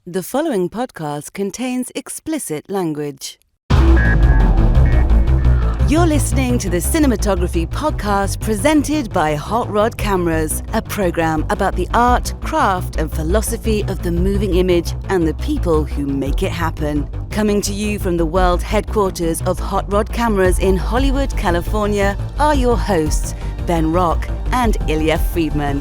The following podcast contains explicit language. You're listening to the Cinematography podcast presented by Hot Rod Cameras, a program about the art, craft, and philosophy of the moving image and the people who make it happen. Coming to you from the world headquarters of Hot Rod Cameras in Hollywood, California, are your hosts, Ben Rock and Illya Friedman.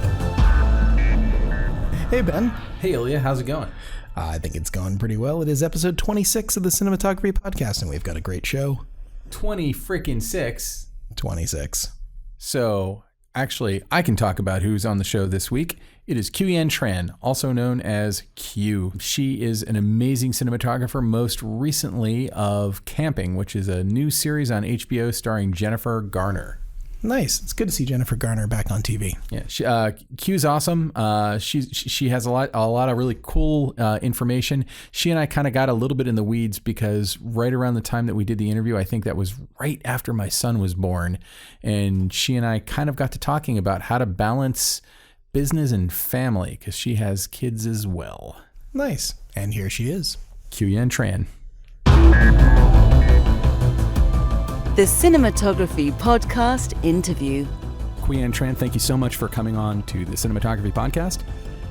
Hey, Ben. Hey, Illya. How's it going? I think it's going pretty well. It is episode 26 of the Cinematography podcast, and we've got a great show. 26. 26. So, actually, I can talk about who's on the show this week. It is Quyen Tran, also known as Q. She is an amazing cinematographer, most recently of Camping, which is a new series on HBO starring Jennifer Garner. Nice. It's good to see Jennifer Garner back on TV. Yeah, Q's awesome. She has a lot of really cool information. She and I kind of got a little bit in the weeds because right around the time that we did the interview, I think that was right after my son was born, and she and I kind of got to talking about how to balance business and family because she has kids as well. Nice. And here she is, Quyen Tran. The Cinematography podcast interview. Quyen Tran, thank you so much for coming on to the Cinematography podcast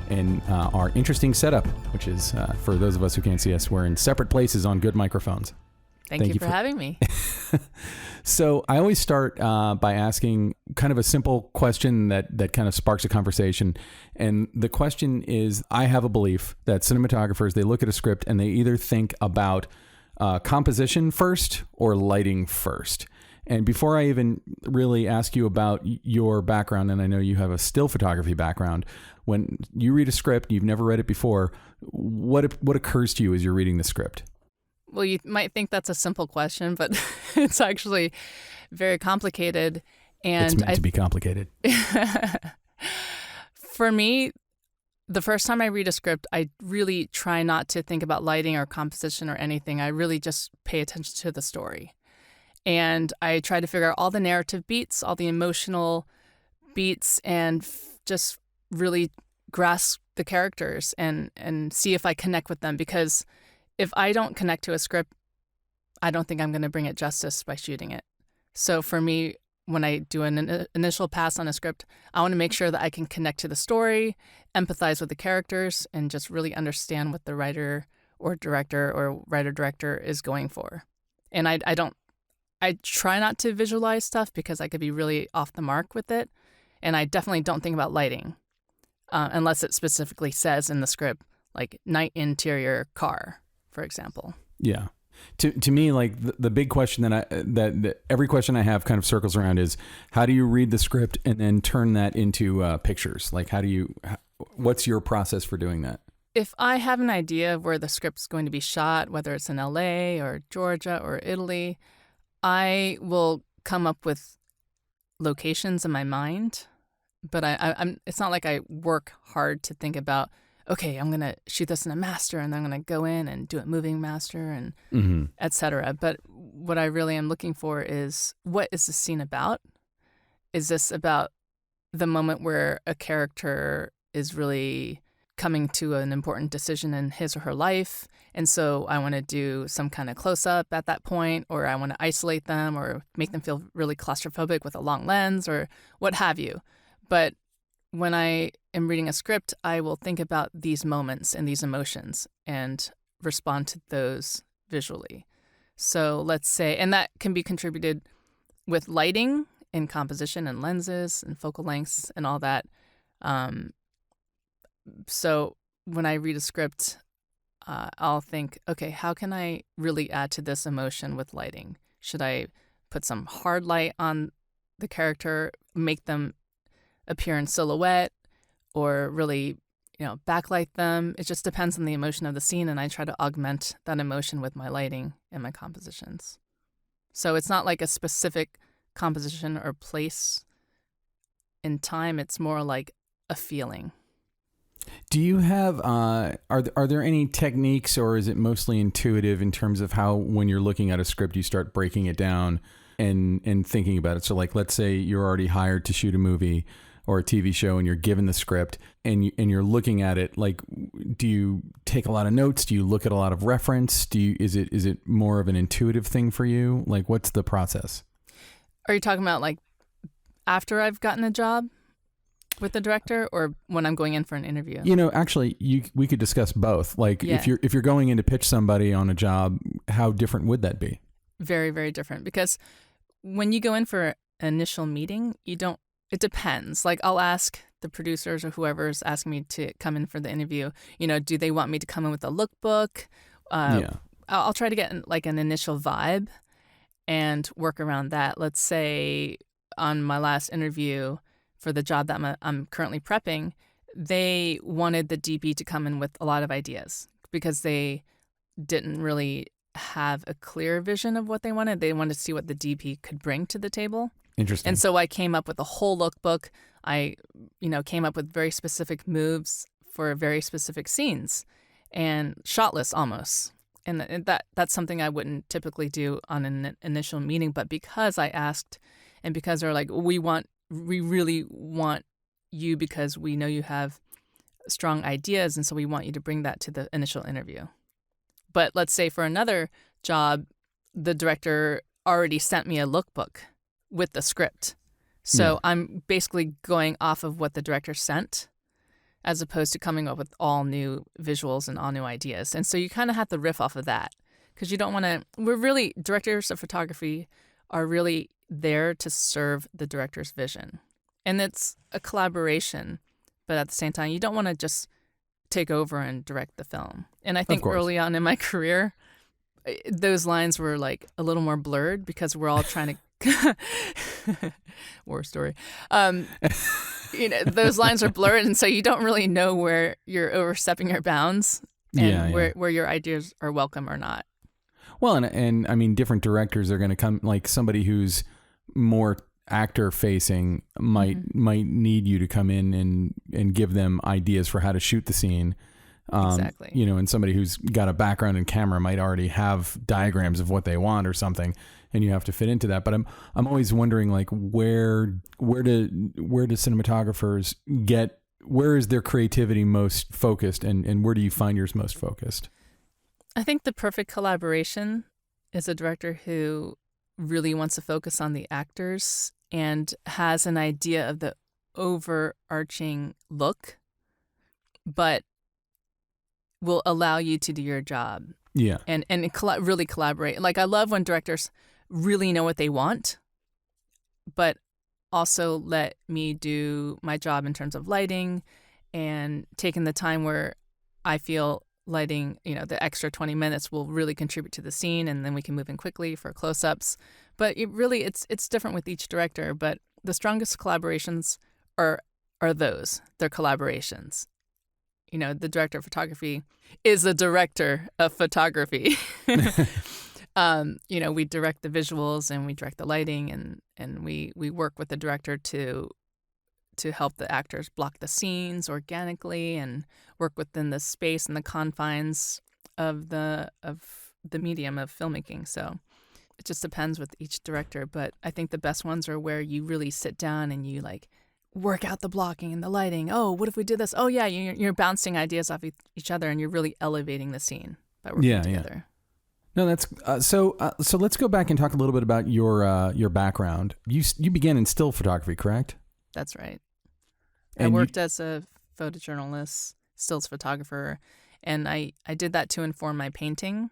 and our interesting setup, which is, for those of us who can't see us, we're in separate places on good microphones. Thank you for having me. So I always start by asking kind of a simple question that kind of sparks a conversation. And the question is, I have a belief that cinematographers, they look at a script and they either think about composition first or lighting first. And before I even really ask you about your background, and I know you have a still photography background, when you read a script, you've never read it before, what occurs to you as you're reading the script? Well, you might think that's a simple question, but it's actually very complicated. And it's meant to be complicated. For me, the first time I read a script, I really try not to think about lighting or composition or anything. I really just pay attention to the story. And I try to figure out all the narrative beats, all the emotional beats, and just really grasp the characters and see if I connect with them. Because if I don't connect to a script, I don't think I'm going to bring it justice by shooting it. So for me, when I do an initial pass on a script, I want to make sure that I can connect to the story, empathize with the characters, and just really understand what the writer or director or writer-director is going for. And I try not to visualize stuff because I could be really off the mark with it. And I definitely don't think about lighting unless it specifically says in the script, like night interior car, for example. Yeah. To me, like the big question that every question I have kind of circles around is, how do you read the script and then turn that into pictures? Like, what's your process for doing that? If I have an idea of where the script's going to be shot, whether it's in LA or Georgia or Italy, I will come up with locations in my mind. But I'm it's not like I work hard to think about, okay, I'm going to shoot this in a master and then I'm going to go in and do it moving master and et cetera. But what I really am looking for is, what is the scene about? Is this about the moment where a character is really coming to an important decision in his or her life? And so I want to do some kind of close-up at that point, or I want to isolate them or make them feel really claustrophobic with a long lens or what have you. But when I am reading a script, I will think about these moments and these emotions and respond to those visually. So let's say, and that can be contributed with lighting and composition and lenses and focal lengths and all that. So when I read a script, I'll think, okay, how can I really add to this emotion with lighting? Should I put some hard light on the character, make them appear in silhouette, or really, backlight them? It just depends on the emotion of the scene, and I try to augment that emotion with my lighting and my compositions. So it's not like a specific composition or place in time. It's more like a feeling. Do you have, are there any techniques, or is it mostly intuitive in terms of how, when you're looking at a script, you start breaking it down and thinking about it? So like, let's say you're already hired to shoot a movie or a TV show and you're given the script and you're looking at it, like, do you take a lot of notes? Do you look at a lot of reference? Is it more of an intuitive thing for you? Like, what's the process? Are you talking about like after I've gotten a job with the director, or when I'm going in for an interview? Actually, we could discuss both. Like, Yeah. if you're going in to pitch somebody on a job, how different would that be? Very, very different, because when you go in for an initial meeting, it depends. Like, I'll ask the producers or whoever's asking me to come in for the interview, do they want me to come in with a lookbook? I'll try to get like an initial vibe and work around that. Let's say on my last interview for the job that I'm currently prepping, they wanted the DP to come in with a lot of ideas because they didn't really have a clear vision of what they wanted. They wanted to see what the DP could bring to the table. Interesting. And so I came up with a whole lookbook. I, came up with very specific moves for very specific scenes and shot lists almost. And that's something I wouldn't typically do on an initial meeting. But because I asked, and because they're like, we really want you because we know you have strong ideas, and so we want you to bring that to the initial interview. But let's say for another job, the director already sent me a lookbook with the script. So I'm basically going off of what the director sent, as opposed to coming up with all new visuals and all new ideas. And so you kind of have to riff off of that, because you don't want to, directors of photography are really there to serve the director's vision. And it's a collaboration, but at the same time, you don't want to just take over and direct the film. And I think early on in my career, those lines were like a little more blurred because we're all trying to war story. Those lines are blurred, and so you don't really know where you're overstepping your bounds and where your ideas are welcome or not. Well, and I mean, different directors are going to come, like somebody who's more actor facing might need you to come in and give them ideas for how to shoot the scene. Exactly. And somebody who's got a background in camera might already have diagrams of what they want or something, and you have to fit into that. But I'm always wondering, like, where do cinematographers get, where is their creativity most focused, and where do you find yours most focused? I think the perfect collaboration is a director who really wants to focus on the actors and has an idea of the overarching look, but will allow you to do your job. Yeah. And really collaborate. Like, I love when directors really know what they want, but also let me do my job in terms of lighting and taking the time where I feel lighting, the extra 20 minutes will really contribute to the scene, and then we can move in quickly for close-ups. But it's different with each director, but the strongest collaborations are those. They're collaborations. The director of photography is the director of photography. We direct the visuals and we direct the lighting, and we work with the director to help the actors block the scenes organically and work within the space and the confines of the medium of filmmaking. So it just depends with each director, but I think the best ones are where you really sit down and you like work out the blocking and the lighting. Oh, what if we did this? Oh yeah, you're bouncing ideas off each other, and you're really elevating the scene by working together. No, that's so let's go back and talk a little bit about your background. You began in still photography, correct? That's right. And I worked as a photojournalist, stills photographer, and I did that to inform my painting,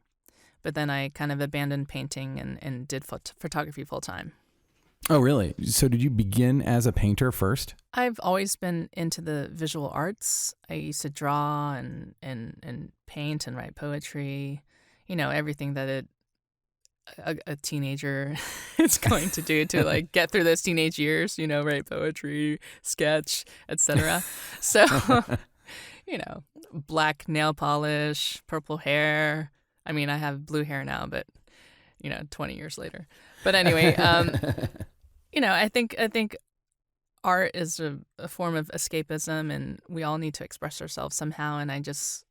but then I kind of abandoned painting and did photography full time. Oh, really? So did you begin as a painter first? I've always been into the visual arts. I used to draw and paint and write poetry, everything that a teenager is going to do to like get through those teenage years, write poetry, sketch, etc. So, black nail polish, purple hair. I mean, I have blue hair now, but 20 years later. But anyway, I think art is a form of escapism, and we all need to express ourselves somehow. And I just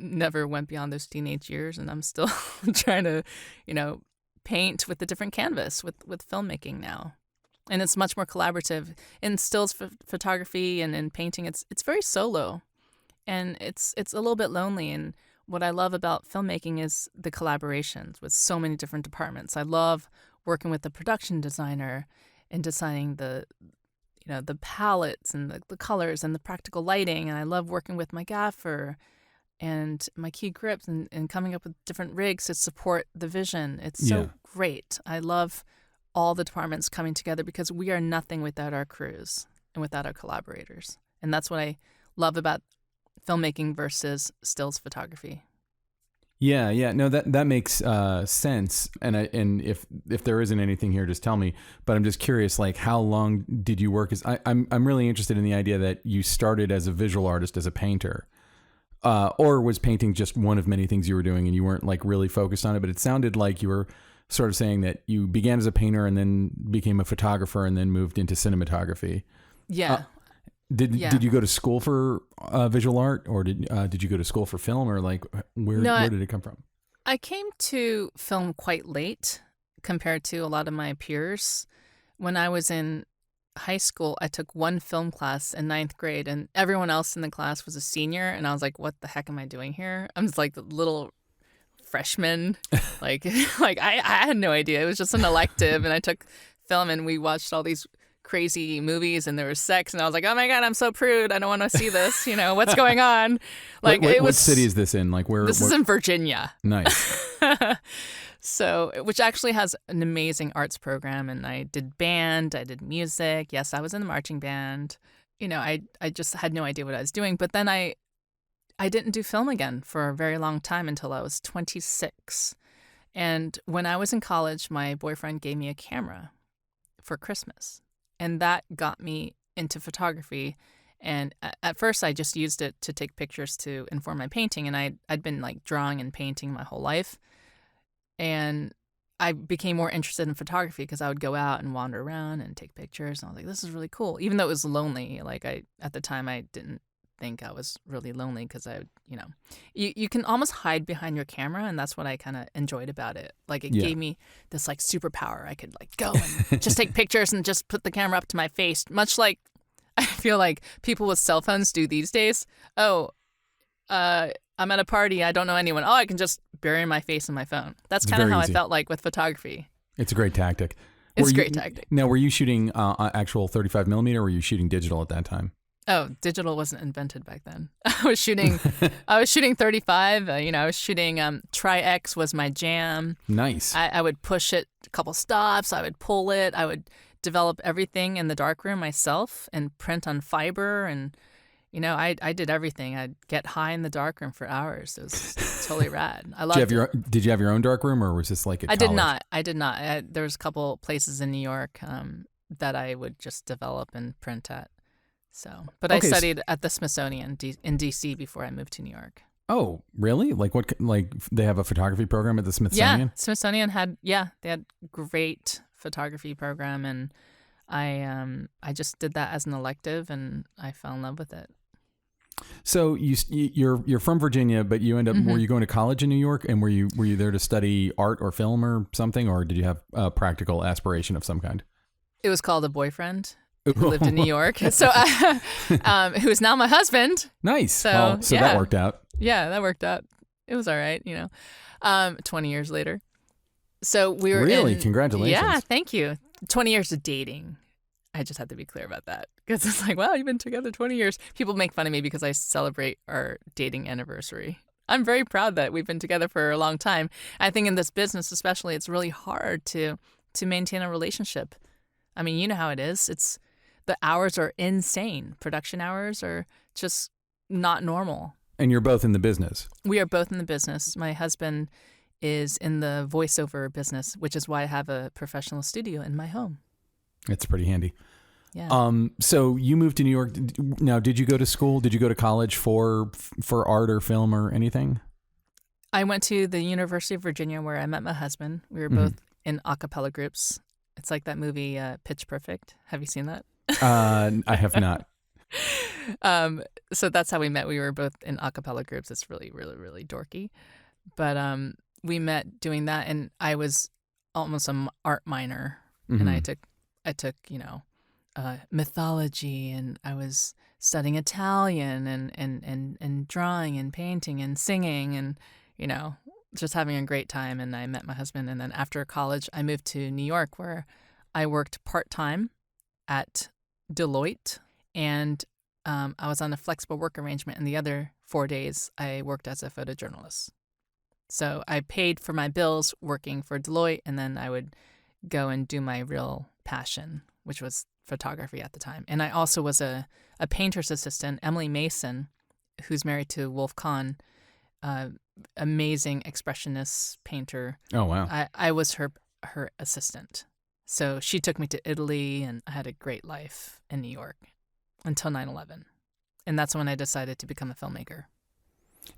never went beyond those teenage years, and I'm still trying to, paint with a different canvas with filmmaking now. And it's much more collaborative. In stills photography and in painting, it's very solo, and it's a little bit lonely. And what I love about filmmaking is the collaborations with so many different departments. I love working with the production designer and designing the palettes and the colors and the practical lighting. And I love working with my gaffer and my key grips and coming up with different rigs to support the vision. It's so great. I love all the departments coming together because we are nothing without our crews and without our collaborators. And that's what I love about filmmaking versus stills photography. Yeah. No, that makes sense. And if there isn't anything here, just tell me. But I'm just curious, like, how long did you work as? I'm really interested in the idea that you started as a visual artist, as a painter, or was painting just one of many things you were doing, and you weren't like really focused on it. But it sounded like you were sort of saying that you began as a painter and then became a photographer and then moved into cinematography. Yeah. Did you go to school for visual art, or did you go to school for film, or like where did it come from? I came to film quite late compared to a lot of my peers. When I was in high school, I took one film class in 9th grade, and everyone else in the class was a senior, and I was like, "What the heck am I doing here?" I'm just like the little freshman, like I had no idea. It was just an elective, and I took film, and we watched all these crazy movies, and there was sex, and I was like, oh my god, I'm so prude, I don't want to see this, what's going on. Like, what city is this in? Like, where? This is in Virginia. Nice. So, which actually has an amazing arts program, and I did band, I did music. Yes, I was in the marching band. I just had no idea what I was doing. But then I didn't do film again for a very long time until I was 26. And when I was in college, my boyfriend gave me a camera for Christmas. And that got me into photography. And at first, I just used it to take pictures to inform my painting. And I'd been like drawing and painting my whole life. And I became more interested in photography because I would go out and wander around and take pictures. And I was like, this is really cool. Even though it was lonely. Like at the time, I didn't think I was really lonely because you can almost hide behind your camera, and that's what I kind of enjoyed about it. Like it gave me this like superpower. I could like go and just take pictures and just put the camera up to my face, much like I feel like people with cell phones do these days. I'm at a party, I don't know anyone. I can just bury my face in my phone. That's kind of how easy. I felt like with photography. It's a great tactic. It's a great tactic. Now, were you shooting actual 35 millimeter, or were you shooting digital at that time? Oh, digital wasn't invented back then. I was shooting 35. I was shooting Tri-X was my jam. Nice. I would push it a couple stops. I would pull it. I would develop everything in the darkroom myself and print on fiber. And, I did everything. I'd get high in the darkroom for hours. It was totally rad. I loved it. Did you have your own darkroom, or was this like a college? I did not. There was a couple places in New York that I would just develop and print at. So, but I studied at the Smithsonian in D.C. before I moved to New York. Oh, really? Like what? Like they have a photography program at the Smithsonian? Yeah, Smithsonian they had great photography program, and I just did that as an elective, and I fell in love with it. So you're from Virginia, but you end up were you going to college in New York, and were you there to study art or film or something, or did you have a practical aspiration of some kind? It was called a boyfriend. Who lived in New York, so who is now my husband. Nice. So that worked out. Yeah, that worked out. It was all right, 20 years later. So we were really congratulations. Yeah, thank you. 20 years of dating. I just had to be clear about that because it's like, wow, you've been together 20 years. People make fun of me because I celebrate our dating anniversary. I'm very proud that we've been together for a long time. I think in this business, especially, it's really hard to maintain a relationship. I mean, you know how it is. The hours are insane. Production hours are just not normal. And you're both in the business. We are both in the business. My husband is in the voiceover business, which is why I have a professional studio in my home. It's pretty handy. Yeah. So you moved to New York. Now, did you go to school? Did you go to college for art or film or anything? I went to the University of Virginia where I met my husband. We were both in a cappella groups. It's like that movie Pitch Perfect. Have you seen that? I have not. So that's how we met. We were both in a cappella groups. It's really, really, really dorky. But we met doing that, and I was almost an art minor, and I took mythology, and I was studying Italian and drawing and painting and singing and, just having a great time. And I met my husband. And then after college, I moved to New York, where I worked part-time at Deloitte. And I was on a flexible work arrangement. And the other 4 days, I worked as a photojournalist. So I paid for my bills working for Deloitte, and then I would go and do my real passion, which was photography at the time. And I also was a painter's assistant. Emily Mason, who's married to Wolf Kahn, amazing expressionist painter. Oh, wow. I was her assistant. So she took me to Italy, and I had a great life in New York until 9/11. And that's when I decided to become a filmmaker.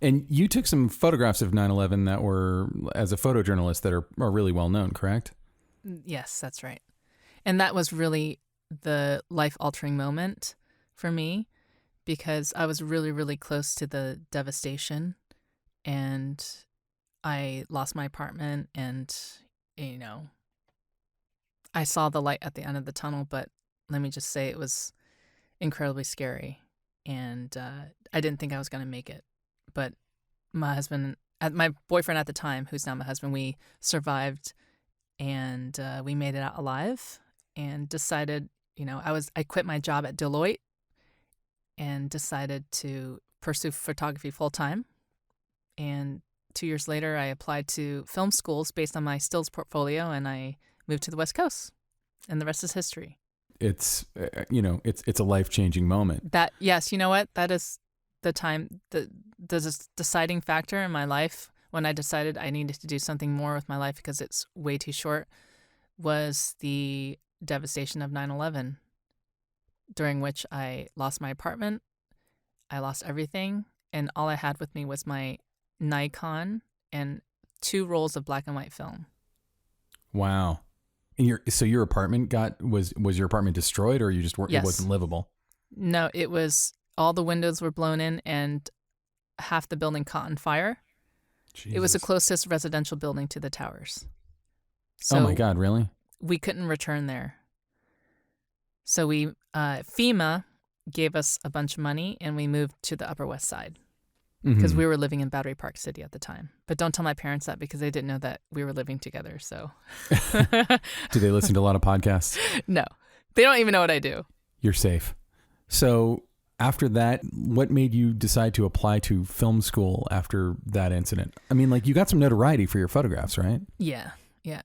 And you took some photographs of 9/11 that were, as a photojournalist, that are really well known, correct? Yes, that's right. And that was really the life-altering moment for me, because I was really, really close to the devastation, and I lost my apartment, and, I saw the light at the end of the tunnel, but let me just say it was incredibly scary, and I didn't think I was going to make it. But my boyfriend at the time, who's now my husband, we survived, and we made it out alive, and decided, I quit my job at Deloitte and decided to pursue photography full time. And 2 years later, I applied to film schools based on my stills portfolio, and I moved to the West Coast, and the rest is history. It's, it's a life-changing moment. Yes, you know what? That is the time, the deciding factor in my life when I decided I needed to do something more with my life because it's way too short, was the devastation of 9/11, during which I lost my apartment, I lost everything, and all I had with me was my Nikon and 2 rolls of black and white film. Wow. And your apartment was your apartment destroyed, or you just weren't? Yes. It wasn't livable? No, it was, all the windows were blown in and half the building caught on fire. Jesus. It was the closest residential building to the towers. So oh my God, really? we couldn't return there. So FEMA gave us a bunch of money, and we moved to the Upper West Side because we were living in Battery Park City at the time. But don't tell my parents that, because they didn't know that we were living together. So Do they listen to a lot of podcasts? No, they don't even know what I do. You're safe. So after that, what made you decide to apply to film school after that incident? I mean, you got some notoriety for your photographs, right? Yeah.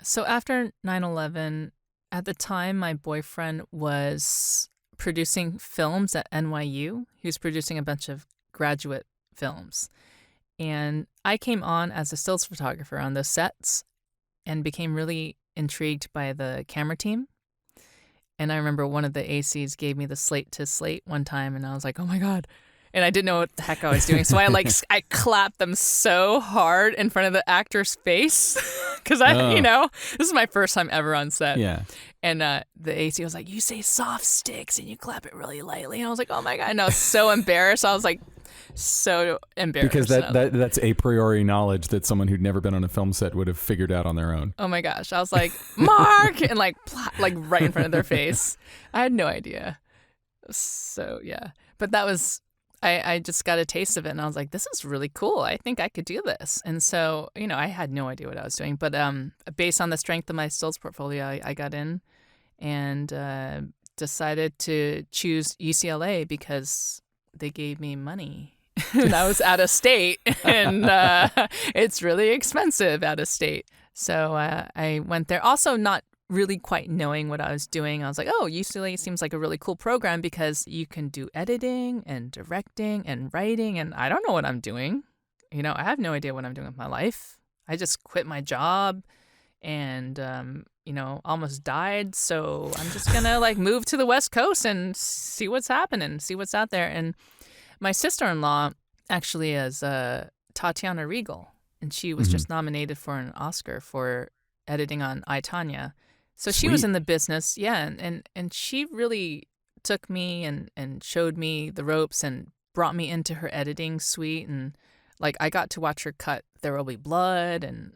So after 9/11, at the time, my boyfriend was producing films at NYU. He was producing a bunch of graduate films. And I came on as a stills photographer on those sets and became really intrigued by the camera team. And I remember one of the ACs gave me the slate to slate one time, and I was like, oh my God. And I didn't know what the heck I was doing. So I clapped them so hard in front of the actor's face because this is my first time ever on set. Yeah. And the AC was like, you say soft sticks and you clap it really lightly. And I was like, oh my God. And I was so embarrassed. I was like, so embarrassed. Because that's a priori knowledge that someone who'd never been on a film set would have figured out on their own. Oh my gosh. I was like, Mark! And right in front of their face. I had no idea. So yeah. But that was, I just got a taste of it, and I was like, this is really cool. I think I could do this. And so, I had no idea what I was doing. But based on the strength of my stills portfolio, I got in and decided to choose UCLA because they gave me money. And I was out of state, and it's really expensive out of state. So I went there. Also not really quite knowing what I was doing. I was like, oh, UCLA seems like a really cool program because you can do editing and directing and writing, and I don't know what I'm doing. I have no idea what I'm doing with my life. I just quit my job and, almost died. So I'm just going to move to the West Coast and see what's happening, see what's out there. And my sister-in-law actually is Tatiana Regal, and she was just nominated for an Oscar for editing on I, Tonya. So she was in the business, yeah, and she really took me and showed me the ropes and brought me into her editing suite, and I got to watch her cut There Will Be Blood and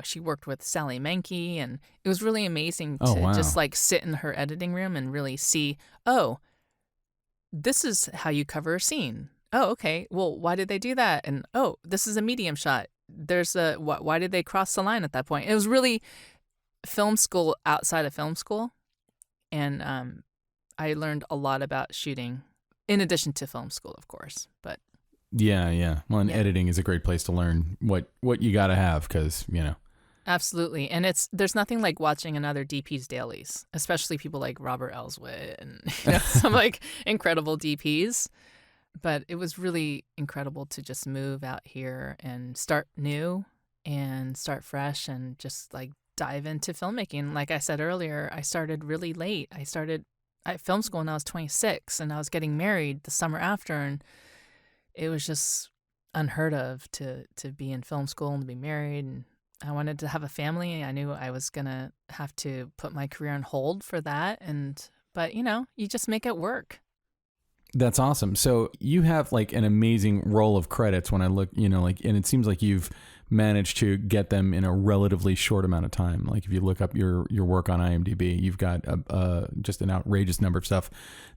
she worked with Sally Menke, and it was really amazing Oh, to wow. just like sit in her editing room and really see, oh, this is how you cover a scene. Oh, okay. Well, why did they do that? And oh, this is a medium shot. Why did they cross the line at that point? It was really film school outside of film school. And I learned a lot about shooting in addition to film school, of course. But Yeah. Well, and editing is a great place to learn what you got to have because, Absolutely. And there's nothing like watching another DP's dailies, especially people like Robert Elswit and some like incredible DPs. But it was really incredible to just move out here and start new and start fresh and just like dive into filmmaking. Like I said earlier, I started really late. I started at film school when I was 26 and I was getting married the summer after. And it was just unheard of to be in film school and to be married. And I wanted to have a family. I knew I was going to have to put my career on hold for that. But you just make it work. That's awesome. So you have like an amazing roll of credits when I look, and it seems like you've managed to get them in a relatively short amount of time. Like if you look up your work on IMDb, you've got just an outrageous number of stuff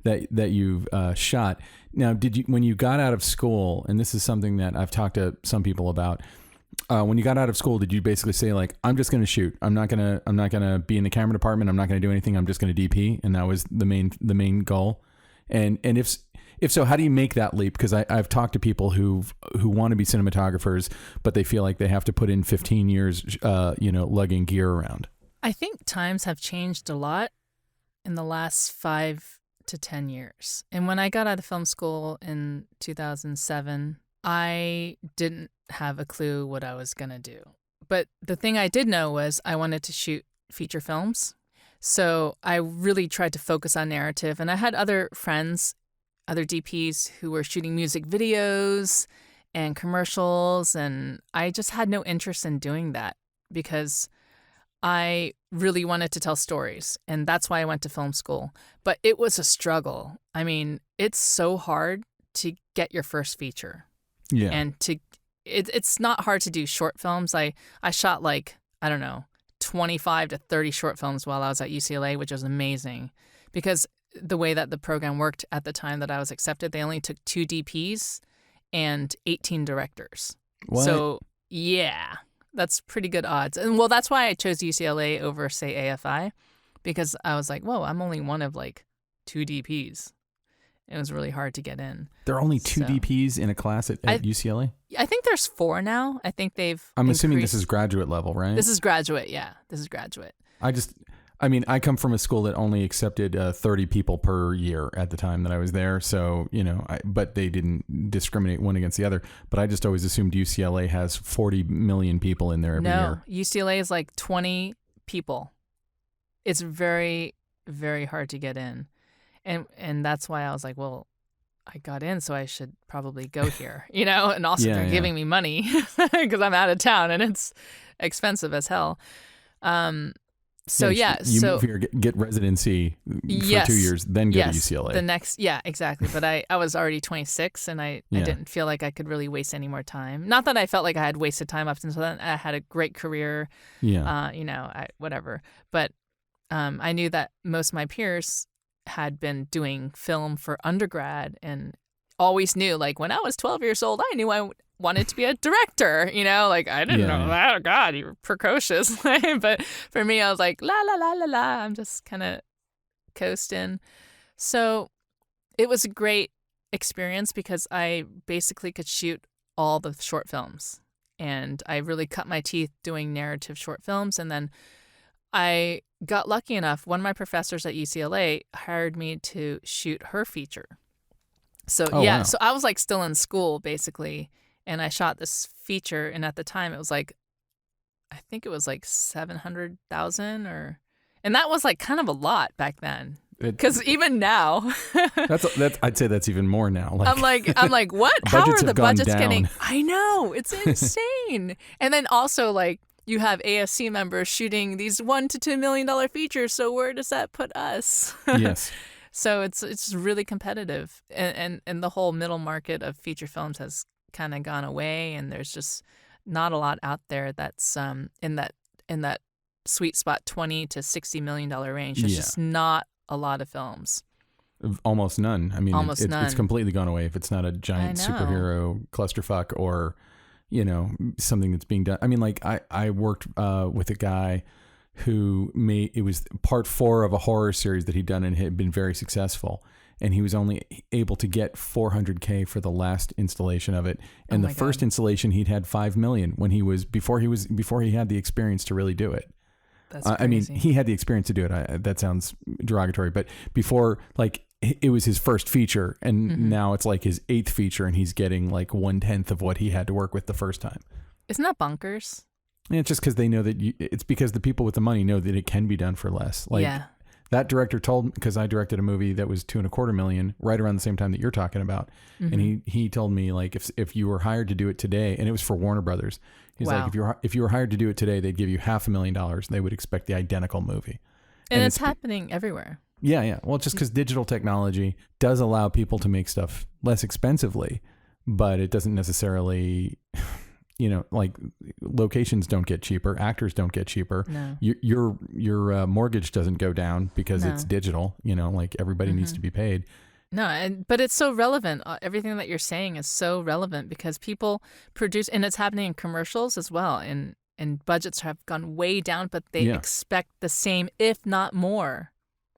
that you've shot. Now, when you got out of school, and this is something that I've talked to some people about, when you got out of school, did you basically say like, I'm just going to shoot. I'm not going to be in the camera department. I'm not going to do anything. I'm just going to DP. And that was the main goal. And if so, how do you make that leap? Because I've talked to people who want to be cinematographers, but they feel like they have to put in 15 years, lugging gear around. I think times have changed a lot in the last 5 to 10 years. And when I got out of film school in 2007, I didn't have a clue what I was going to do. But the thing I did know was I wanted to shoot feature films. So I really tried to focus on narrative. And I had other friends, other DPs who were shooting music videos and commercials. And I just had no interest in doing that because I really wanted to tell stories. And that's why I went to film school. But it was a struggle. I mean, it's so hard to get your first feature. Yeah. And it's not hard to do short films. I shot 25 to 30 short films while I was at UCLA, which was amazing because the way that the program worked at the time that I was accepted, they only took 2 DPs and 18 directors. What? So, yeah, that's pretty good odds. And well, that's why I chose UCLA over, say, AFI, because I was like, whoa, I'm only one of 2 DPs. It was really hard to get in. There are only 2 DPs in a class at UCLA? I think there's 4 now. I think I'm assuming this is graduate level, right? This is graduate, yeah. This is graduate. I come from a school that only accepted 30 people per year at the time that I was there. So, but they didn't discriminate one against the other. But I just always assumed UCLA has 40 million people in there every year. No, UCLA is 20 people. It's very, very hard to get in. And that's why I was like, well, I got in, so I should probably go here, and also they're giving me money because I'm out of town and it's expensive as hell. You move here, get residency for 2 years, then go to UCLA. The next, exactly. But I was already 26 and I didn't feel like I could really waste any more time. Not that I felt like I had wasted time up until then. I had a great career, whatever. But I knew that most of my peers had been doing film for undergrad and always knew, when I was 12 years old, I knew I wanted to be a director, I didn't know that. Oh, God, you were precocious. But for me, I was like, la, la, la, la, la. I'm just kind of coasting. So it was a great experience because I basically could shoot all the short films. And I really cut my teeth doing narrative short films. And then I got lucky enough. One of my professors at UCLA hired me to shoot her feature. So, wow. So I was still in school basically. And I shot this feature. And at the time it was I think it was 700,000 and that was kind of a lot back then. Because even now, that's I'd say that's even more now. I'm like, what? How are the budgets getting? I know, it's insane. And then also you have AFC members shooting these $1 to $2 million features. So where does that put us? Yes. So it's really competitive, and the whole middle market of feature films has kind of gone away, and there's just not a lot out there that's in that sweet spot $20 to $60 million range. There's just not a lot films. Almost none. I mean, Almost none. It's completely gone away if it's not a giant superhero clusterfuck or, something that's being done. I mean, like I worked with a guy who it was part 4 of a horror series that he'd done and had been very successable. And he was only able to get $400K for the last installation of it. And the first installation he'd had $5 million before he had the experience to really do it. That's crazy. I mean, he had the experience to do it. That sounds derogatory, but before, like, it was his first feature, and now it's like his 8th feature, and he's getting like 1/10 of what he had to work with the first time. Isn't that bonkers? And it's just because they know that it's because the people with the money know that it can be done for less. Like, that director told, because I directed a movie that was $2.25 million right around the same time that you're talking about, and he told me, like, if you were hired to do it today, and it was for Warner Brothers, he's like, if you were hired to do it today, they'd give you $500,000. They would expect the identical movie. And it's happening everywhere. Yeah. Well, just because digital technology does allow people to make stuff less expensively, but it doesn't necessarily, like, locations don't get cheaper, actors don't get cheaper. No. Your mortgage doesn't go down because it's digital. Like, everybody needs to be paid. No, but it's so relevant. Everything that you're saying is so relevant because people produce, and it's happening in commercials as well. And budgets have gone way down, but they expect the same, if not more.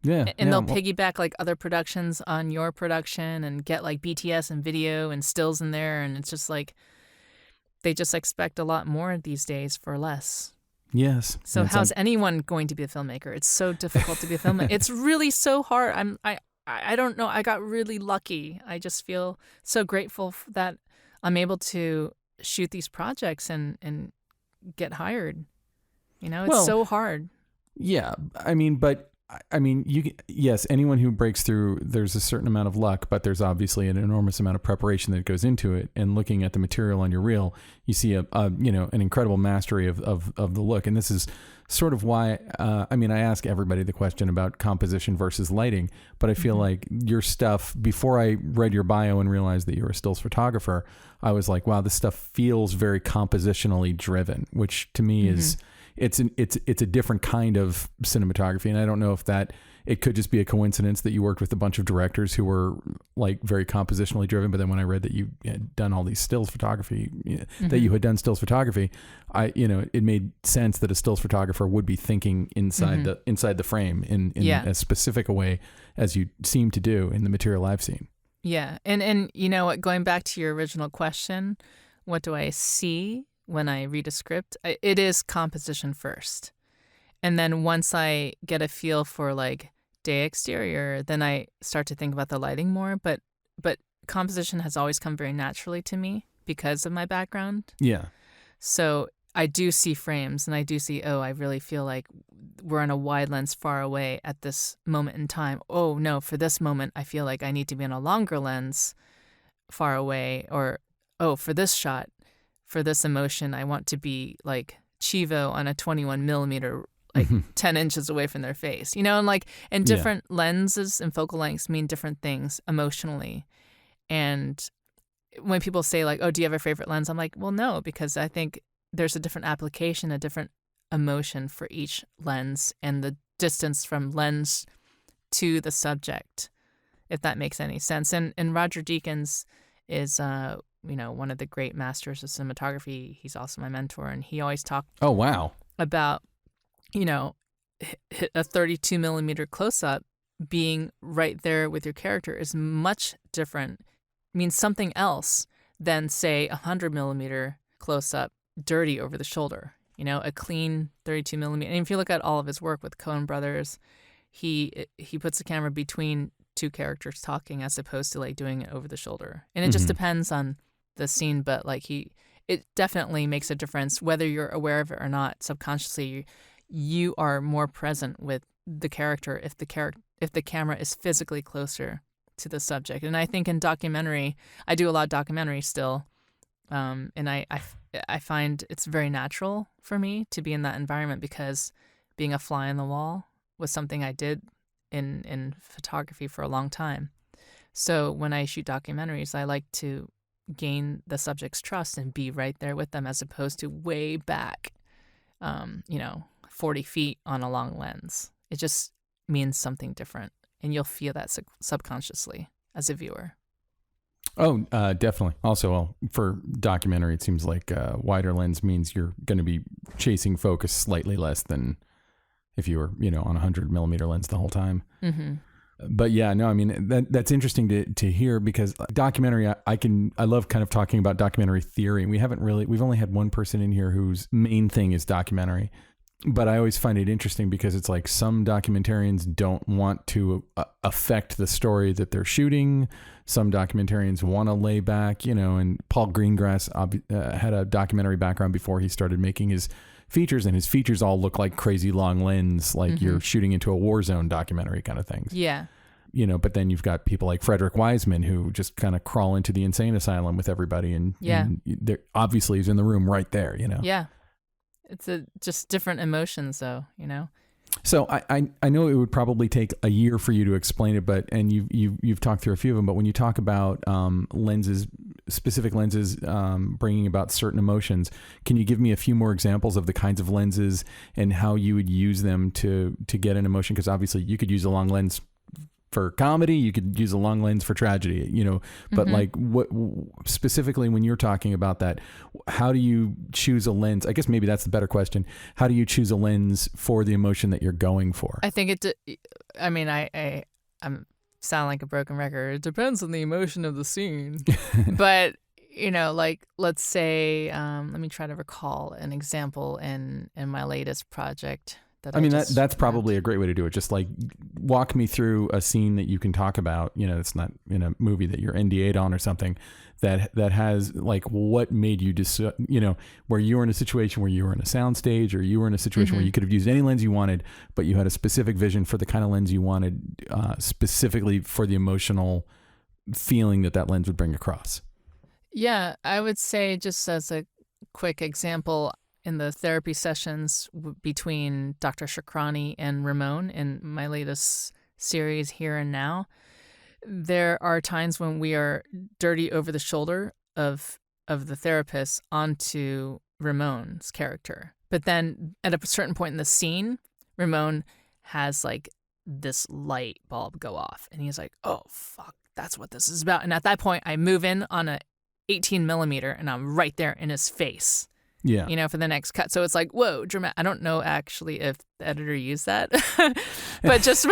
Yeah. And they'll piggyback like other productions on your production and get like BTS and video and stills in there. And it's just like, they just expect a lot more these days for less. Yes. So how's anyone going to be a filmmaker? It's so difficult to be a filmmaker. It's really so hard. I don't know. I got really lucky. I just feel so grateful that I'm able to shoot these projects and get hired. It's so hard. Yeah. Yes, anyone who breaks through, there's a certain amount of luck, but there's obviously an enormous amount of preparation that goes into it. And looking at the material on your reel, you see an incredible mastery of the look. And this is sort of why, I ask everybody the question about composition versus lighting, but I feel like your stuff, before I read your bio and realized that you're a stills photographer, I was like, wow, this stuff feels very compositionally driven, which to me is, it's a different kind of cinematography. And I don't know if it could just be a coincidence that you worked with a bunch of directors who were like very compositionally driven. But then when I read that you had done all these stills photography, that you had done stills photography, it made sense that a stills photographer would be thinking inside the frame in as specific a way as you seem to do in the material I've seen. Yeah. And you know what, going back to your original question, what do I see when I read a script? It is composition first. And then once I get a feel for like day exterior, then I start to think about the lighting more. But composition has always come very naturally to me because of my background. Yeah. So I do see frames and I do see, I really feel like we're on a wide lens far away at this moment in time. Oh no, for this moment, I feel like I need to be on a longer lens far away. Or, for this shot, for this emotion, I want to be like Chivo on a 21 millimeter, like 10 inches away from their face, and different lenses and focal lengths mean different things emotionally. And when people say like, do you have a favorite lens? I'm like, well, no, because I think there's a different application, a different emotion for each lens and the distance from lens to the subject, if that makes any sense. And Roger Deakins is, one of the great masters of cinematography. He's also my mentor, and he always talked about, a 32 millimeter close-up being right there with your character is much different, means something else than, say, 100 millimeter close-up dirty over the shoulder. A clean 32 millimeter. And if you look at all of his work with Coen Brothers, he puts the camera between two characters talking as opposed to like doing it over the shoulder. And it just depends on the scene, but like it definitely makes a difference whether you're aware of it or not. Subconsciously, you are more present with the character if the camera is physically closer to the subject. And I think in documentary, I do a lot of documentary still, and I find it's very natural for me to be in that environment because being a fly on the wall was something I did in photography for a long time. So when I shoot documentaries, I like to gain the subject's trust and be right there with them, as opposed to way back, 40 feet on a long lens. It just means something different, and you'll feel that subconsciously as a viewer. Oh, definitely. Also, well, for documentary, it seems like wider lens means you're going to be chasing focus slightly less than if you were, on a 100 millimeter lens the whole time. Mm-hmm. But yeah, no, I mean, that's interesting to hear, because documentary, I love kind of talking about documentary theory. We've only had one person in here whose main thing is documentary. But I always find it interesting because it's like some documentarians don't want to affect the story that they're shooting. Some documentarians want to lay back, and Paul Greengrass had a documentary background before he started making his features, and his features all look like crazy long lens, like you're shooting into a war zone documentary kind of things. Yeah. But then you've got people like Frederick Wiseman who just kind of crawl into the insane asylum with everybody, and they're obviously he's in the room right there, Yeah. It's just different emotions, though, So I know it would probably take a year for you to explain it, and you've talked through a few of them. But when you talk about specific lenses bringing about certain emotions, can you give me a few more examples of the kinds of lenses and how you would use them to get an emotion? Because obviously you could use a long lens for comedy, you could use a long lens for tragedy, but like what specifically when you're talking about that, how do you choose a lens? I guess maybe that's the better question. How do you choose a lens for the emotion that you're going for? I think I'm sound like a broken record. It depends on the emotion of the scene. But, like, let's say, let me try to recall an example in my latest project. That's probably a great way to do it. Just like walk me through a scene that you can talk about, it's not in a movie that you're NDA'd on or something, that has like what made you where you were in a situation where you were in a soundstage, or you were in a situation where you could have used any lens you wanted, but you had a specific vision for the kind of lens you wanted, specifically for the emotional feeling that lens would bring across. Yeah, I would say, just as a quick example, in the therapy sessions between Dr. Shakrani and Ramon in my latest series, Here and Now, there are times when we are dirty over the shoulder of the therapist onto Ramon's character. But then at a certain point in the scene, Ramon has like this light bulb go off, and he's like, oh, fuck, that's what this is about. And at that point, I move in on a 18 millimeter, and I'm right there in his face. Yeah. For the next cut. So it's like, whoa, dramatic. I don't know actually if the editor used that, but just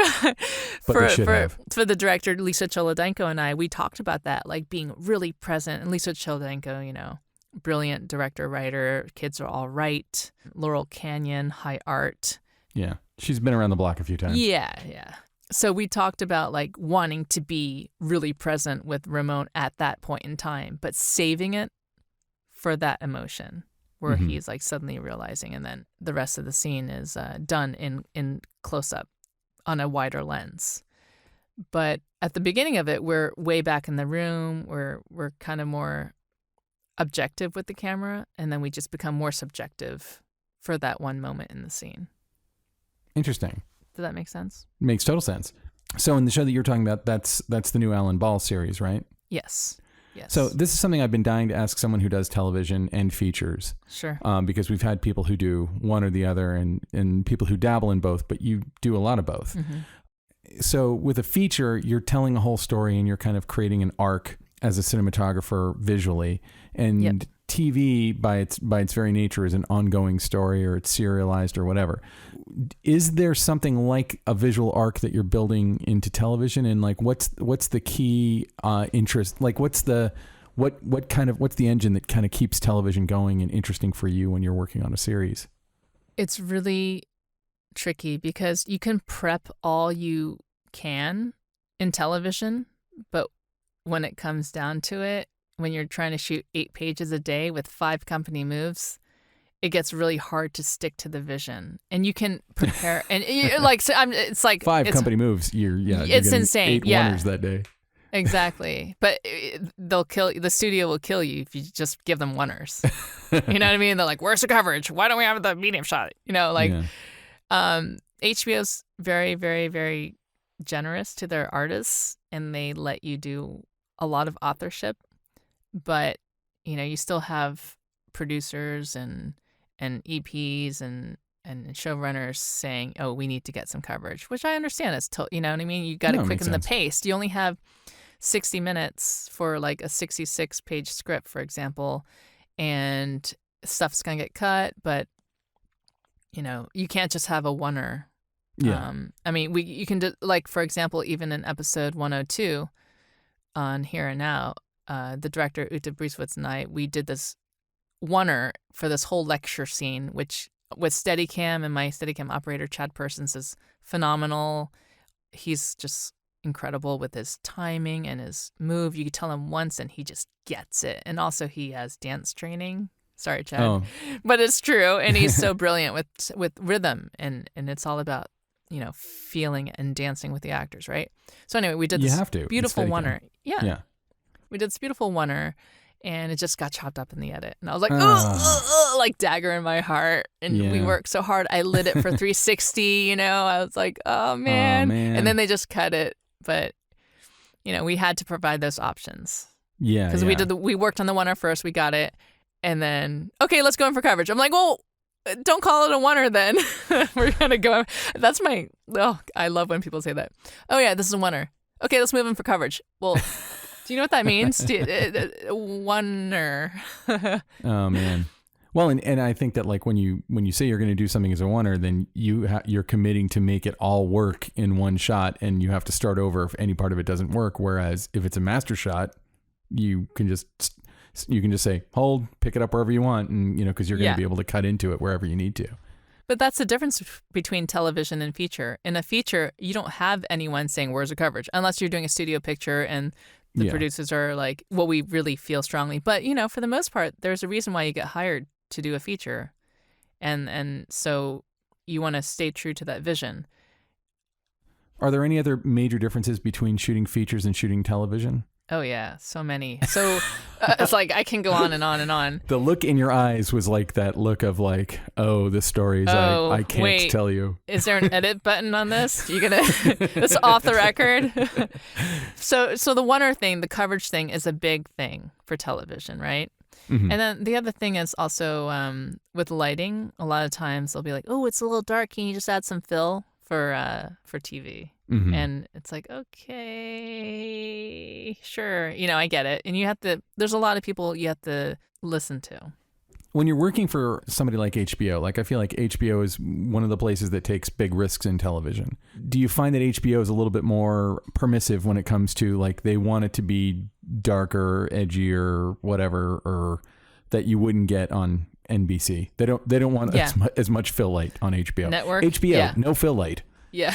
for the director, Lisa Cholodenko, and I, we talked about that, like being really present. And Lisa Cholodenko, brilliant director, writer, Kids Are All Right, Laurel Canyon, High Art. Yeah. She's been around the block a few times. Yeah. So we talked about like wanting to be really present with Ramon at that point in time, but saving it for that emotion where he's like suddenly realizing, and then the rest of the scene is done in close up on a wider lens. But at the beginning of it, we're way back in the room. We're kind of more objective with the camera, and then we just become more subjective for that one moment in the scene. Interesting. Does that make sense? Makes total sense. So in the show that you're talking about, that's the new Alan Ball series, right? Yes. So this is something I've been dying to ask someone who does television and features. Sure. Because we've had people who do one or the other, and people who dabble in both, but you do a lot of both. So with a feature, you're telling a whole story, and you're kind of creating an arc as a cinematographer visually. And TV, by its very nature, is an ongoing story, or it's serialized or whatever. Is there something like a visual arc that you're building into television? And like, what's the key interest? Like, what's the engine that kind of keeps television going and interesting for you when you're working on a series? It's really tricky because you can prep all you can in television, but when it comes down to it, when you're trying to shoot 8 pages a day with 5 company moves, it gets really hard to stick to the vision. And you can prepare, and it's like 5 company moves. It's insane. 8 wonders that day. Exactly. But they'll kill you. The studio will kill you if you just give them oneers. You know what I mean? They're like, where's the coverage? Why don't we have the medium shot? HBO's very, very, very generous to their artists, and they let you do a lot of authorship. but you still have producers and EPs and showrunners saying, oh, we need to get some coverage, which I understand. It's you know what I mean? You got to quicken the pace. You only have 60 minutes for like a 66-page script, for example, and stuff's going to get cut, but you can't just have a oneer. Yeah. I mean, you can do, like, for example, even in episode 102 on Here and Now, the director Ute Brieswitz and I, we did this oneer for this whole lecture scene, which with Steadicam, and my Steadicam operator Chad Persons is phenomenal. He's just incredible with his timing and his move. You could tell him once and he just gets it. And also he has dance training. Sorry, Chad. Oh. But it's true. And he's so brilliant with rhythm. And it's all about, feeling and dancing with the actors, right? So anyway, we did this beautiful oneer. Yeah. We did this beautiful oneer, and it just got chopped up in the edit. And I was like, like dagger in my heart. And we worked so hard. I lit it for 360, I was like, oh man. And then they just cut it. But, we had to provide those options. Yeah. Because we worked on the oneer first, we got it. And then, okay, let's go in for coverage. I'm like, well, don't call it a oneer then. We're going to go. That's I love when people say that. Oh yeah, this is a oneer. Okay, let's move in for coverage. Well, do you know what that means? Oneer. Oh man. Well, and I think that like when you say you're going to do something as a oneer, then you're committing to make it all work in one shot, and you have to start over if any part of it doesn't work. Whereas if it's a master shot, you can just say hold, pick it up wherever you want, and because you're going to be able to cut into it wherever you need to. But that's the difference between television and feature. In a feature, you don't have anyone saying where's the coverage, unless you're doing a studio picture and the producers are like, well, we really feel strongly. But for the most part, there's a reason why you get hired to do a feature, and so you want to stay true to that vision. Are there any other major differences between shooting features and shooting television? Oh yeah, so many. So it's like I can go on and on and on. The look in your eyes was like that look of like, oh, the stories I can't tell you. Is there an edit button on this? You gonna? It's off the record. So the oneer thing, the coverage thing, is a big thing for television, right? Mm-hmm. And then the other thing is also with lighting. A lot of times they'll be like, oh, it's a little dark. Can you just add some fill for TV? Mm-hmm. And it's like, okay, sure. I get it. And there's a lot of people you have to listen to. When you're working for somebody like HBO, like I feel like HBO is one of the places that takes big risks in television. Do you find that HBO is a little bit more permissive when it comes to like they want it to be darker, edgier, whatever, or that you wouldn't get on NBC? They don't want as much fill light on HBO. Network? HBO, no fill light. Yeah.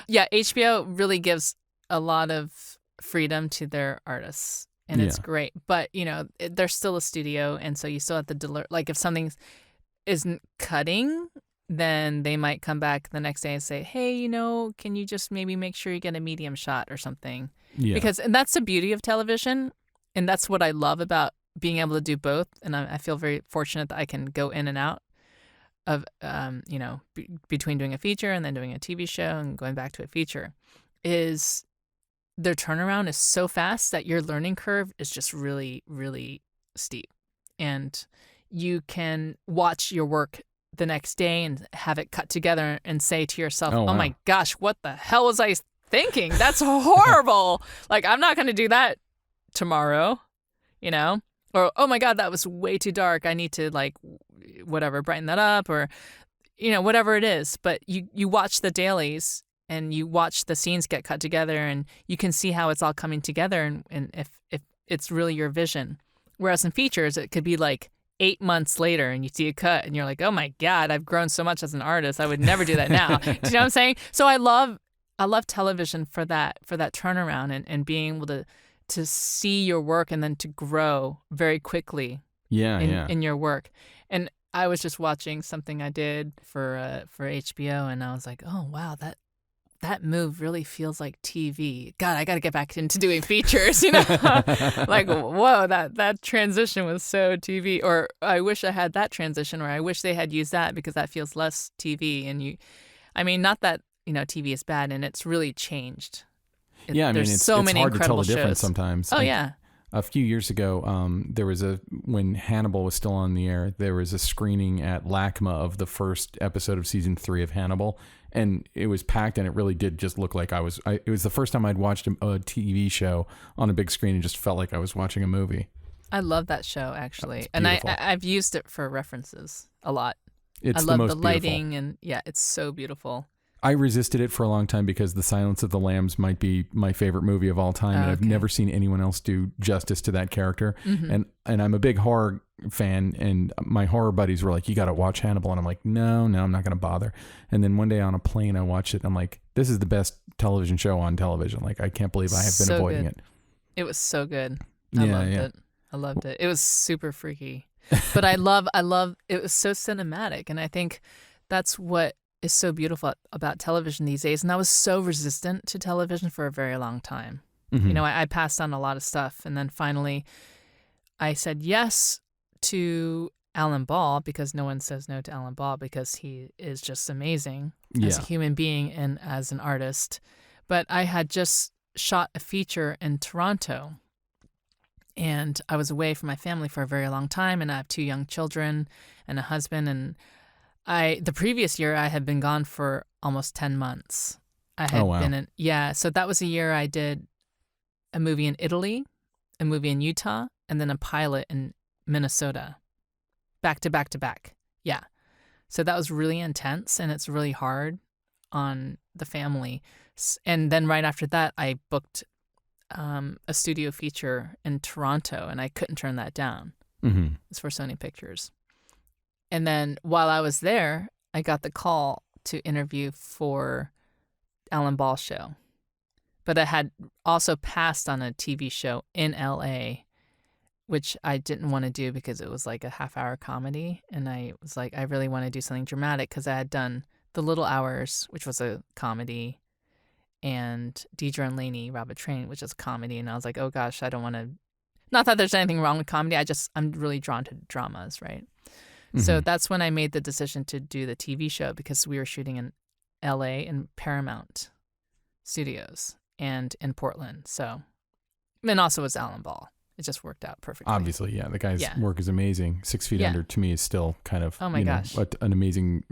Yeah, HBO really gives a lot of freedom to their artists, and it's great. But, they're still a studio, and so you still have to deliver. Like, if something isn't cutting, then they might come back the next day and say, hey, can you just maybe make sure you get a medium shot or something? Yeah. And that's the beauty of television, and that's what I love about being able to do both. And I feel very fortunate that I can go in and out of, between doing a feature and then doing a TV show and going back to a feature, is their turnaround is so fast that your learning curve is just really, really steep. And you can watch your work the next day and have it cut together and say to yourself, oh my gosh, what the hell was I thinking? That's horrible. Like, I'm not going to do that tomorrow, or, oh my God, that was way too dark. I need to brighten that up, or, whatever it is. But you watch the dailies and you watch the scenes get cut together, and you can see how it's all coming together, and if it's really your vision. Whereas in features, it could be like 8 months later and you see a cut and you're like, oh my God, I've grown so much as an artist. I would never do that now. Do you know what I'm saying? So I love television for that turnaround and being able to see your work and then to grow very quickly in your work. And I was just watching something I did for HBO, and I was like, oh wow, that move really feels like TV. God, I got to get back into doing features, like, whoa, that transition was so TV. Or I wish I had that transition, or I wish they had used that because that feels less TV. And not that, TV is bad, and it's really changed. It's so many hard to tell incredible the difference shows sometimes. Oh, yeah. A few years ago, when Hannibal was still on the air, there was a screening at LACMA of the first episode of season 3 of Hannibal, and it was packed, and it really did just look like it was the first time I'd watched a TV show on a big screen and just felt like I was watching a movie. I love that show, actually. And I've used it for references a lot. It's I love the most the lighting, and it's so beautiful. I resisted it for a long time because The Silence of the Lambs might be my favorite movie of all time, and I've never seen anyone else do justice to that character. Mm-hmm. And I'm a big horror fan, and my horror buddies were like, "You got to watch Hannibal," and I'm like, "No, I'm not going to bother." And then one day on a plane, I watched it, and I'm like, "This is the best television show on television." Like, I can't believe I have been avoiding it. It was so good. I loved it. It was super freaky, but I love. It was so cinematic, and I think that's what is so beautiful about television these days. And I was so resistant to television for a very long time. Mm-hmm. You know, I passed on a lot of stuff, and then finally I said yes to Alan Ball, because no one says no to Alan Ball, because he is just amazing as a human being and as an artist. But I had just shot a feature in Toronto, and I was away from my family for a very long time, and I have 2 young children and a husband, and the previous year I had been gone for almost 10 months. I had been so that was a year I did a movie in Italy, a movie in Utah, and then a pilot in Minnesota. Back to back to back. Yeah. So that was really intense, and it's really hard on the family. And then right after that, I booked a studio feature in Toronto, and I couldn't turn that down. Mm-hmm. It's for Sony Pictures. And then while I was there, I got the call to interview for Alan Ball show. But I had also passed on a TV show in LA, which I didn't want to do because it was like a half-hour comedy. And I was like, I really want to do something dramatic, because I had done The Little Hours, which was a comedy, and Deidra and Laney Rob, which is a comedy. And I was like, oh gosh, I don't want to, not that there's anything wrong with comedy, I'm really drawn to dramas, right? Mm-hmm. So that's when I made the decision to do the TV show, because we were shooting in LA in Paramount Studios and in Portland. So, and also it was AlanAll. It just worked out perfectly. Obviously, yeah. The guy's work is amazing. 6 Feet Under, to me, is still kind of an amazing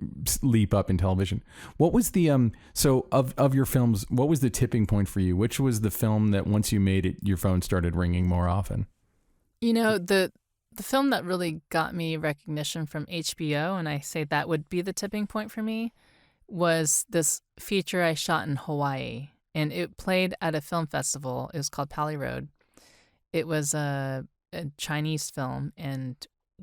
leap up in television. What was the so of your films? What was the tipping point for you? Which was the film that once you made it, your phone started ringing more often? You know, the film that really got me recognition from HBO, and I say that would be the tipping point for me, was this feature I shot in Hawaii, and it played at a film festival. It was called Pali Road. It was a Chinese film, and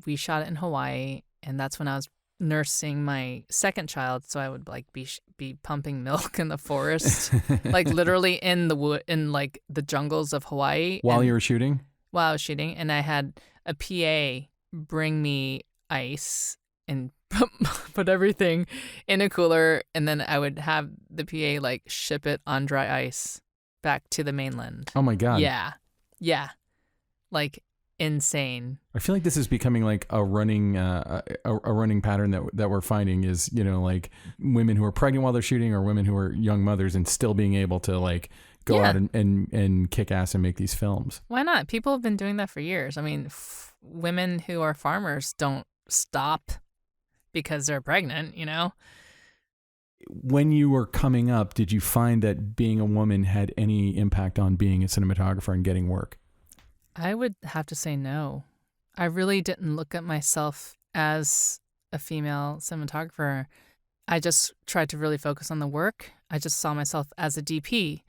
we shot it in Hawaii, and that's when I was nursing my second child, so I would like be pumping milk in the forest, like literally in the wood, in like the jungles of Hawaii. While you were shooting? While I was shooting, and I had a PA bring me ice and put everything in a cooler, and then I would have the PA like ship it on dry ice back to the mainland. Oh my God. Yeah. Like insane. I feel like this is becoming like a running pattern that we're finding is, you know, like women who are pregnant while they're shooting, or women who are young mothers and still being able to like go out and kick ass and make these films. Why not? People have been doing that for years. I mean, women who are farmers don't stop because they're pregnant, you know? When you were coming up, did you find that being a woman had any impact on being a cinematographer and getting work? I would have to say no. I really didn't look at myself as a female cinematographer. I just tried to really focus on the work. I just saw myself as a DP.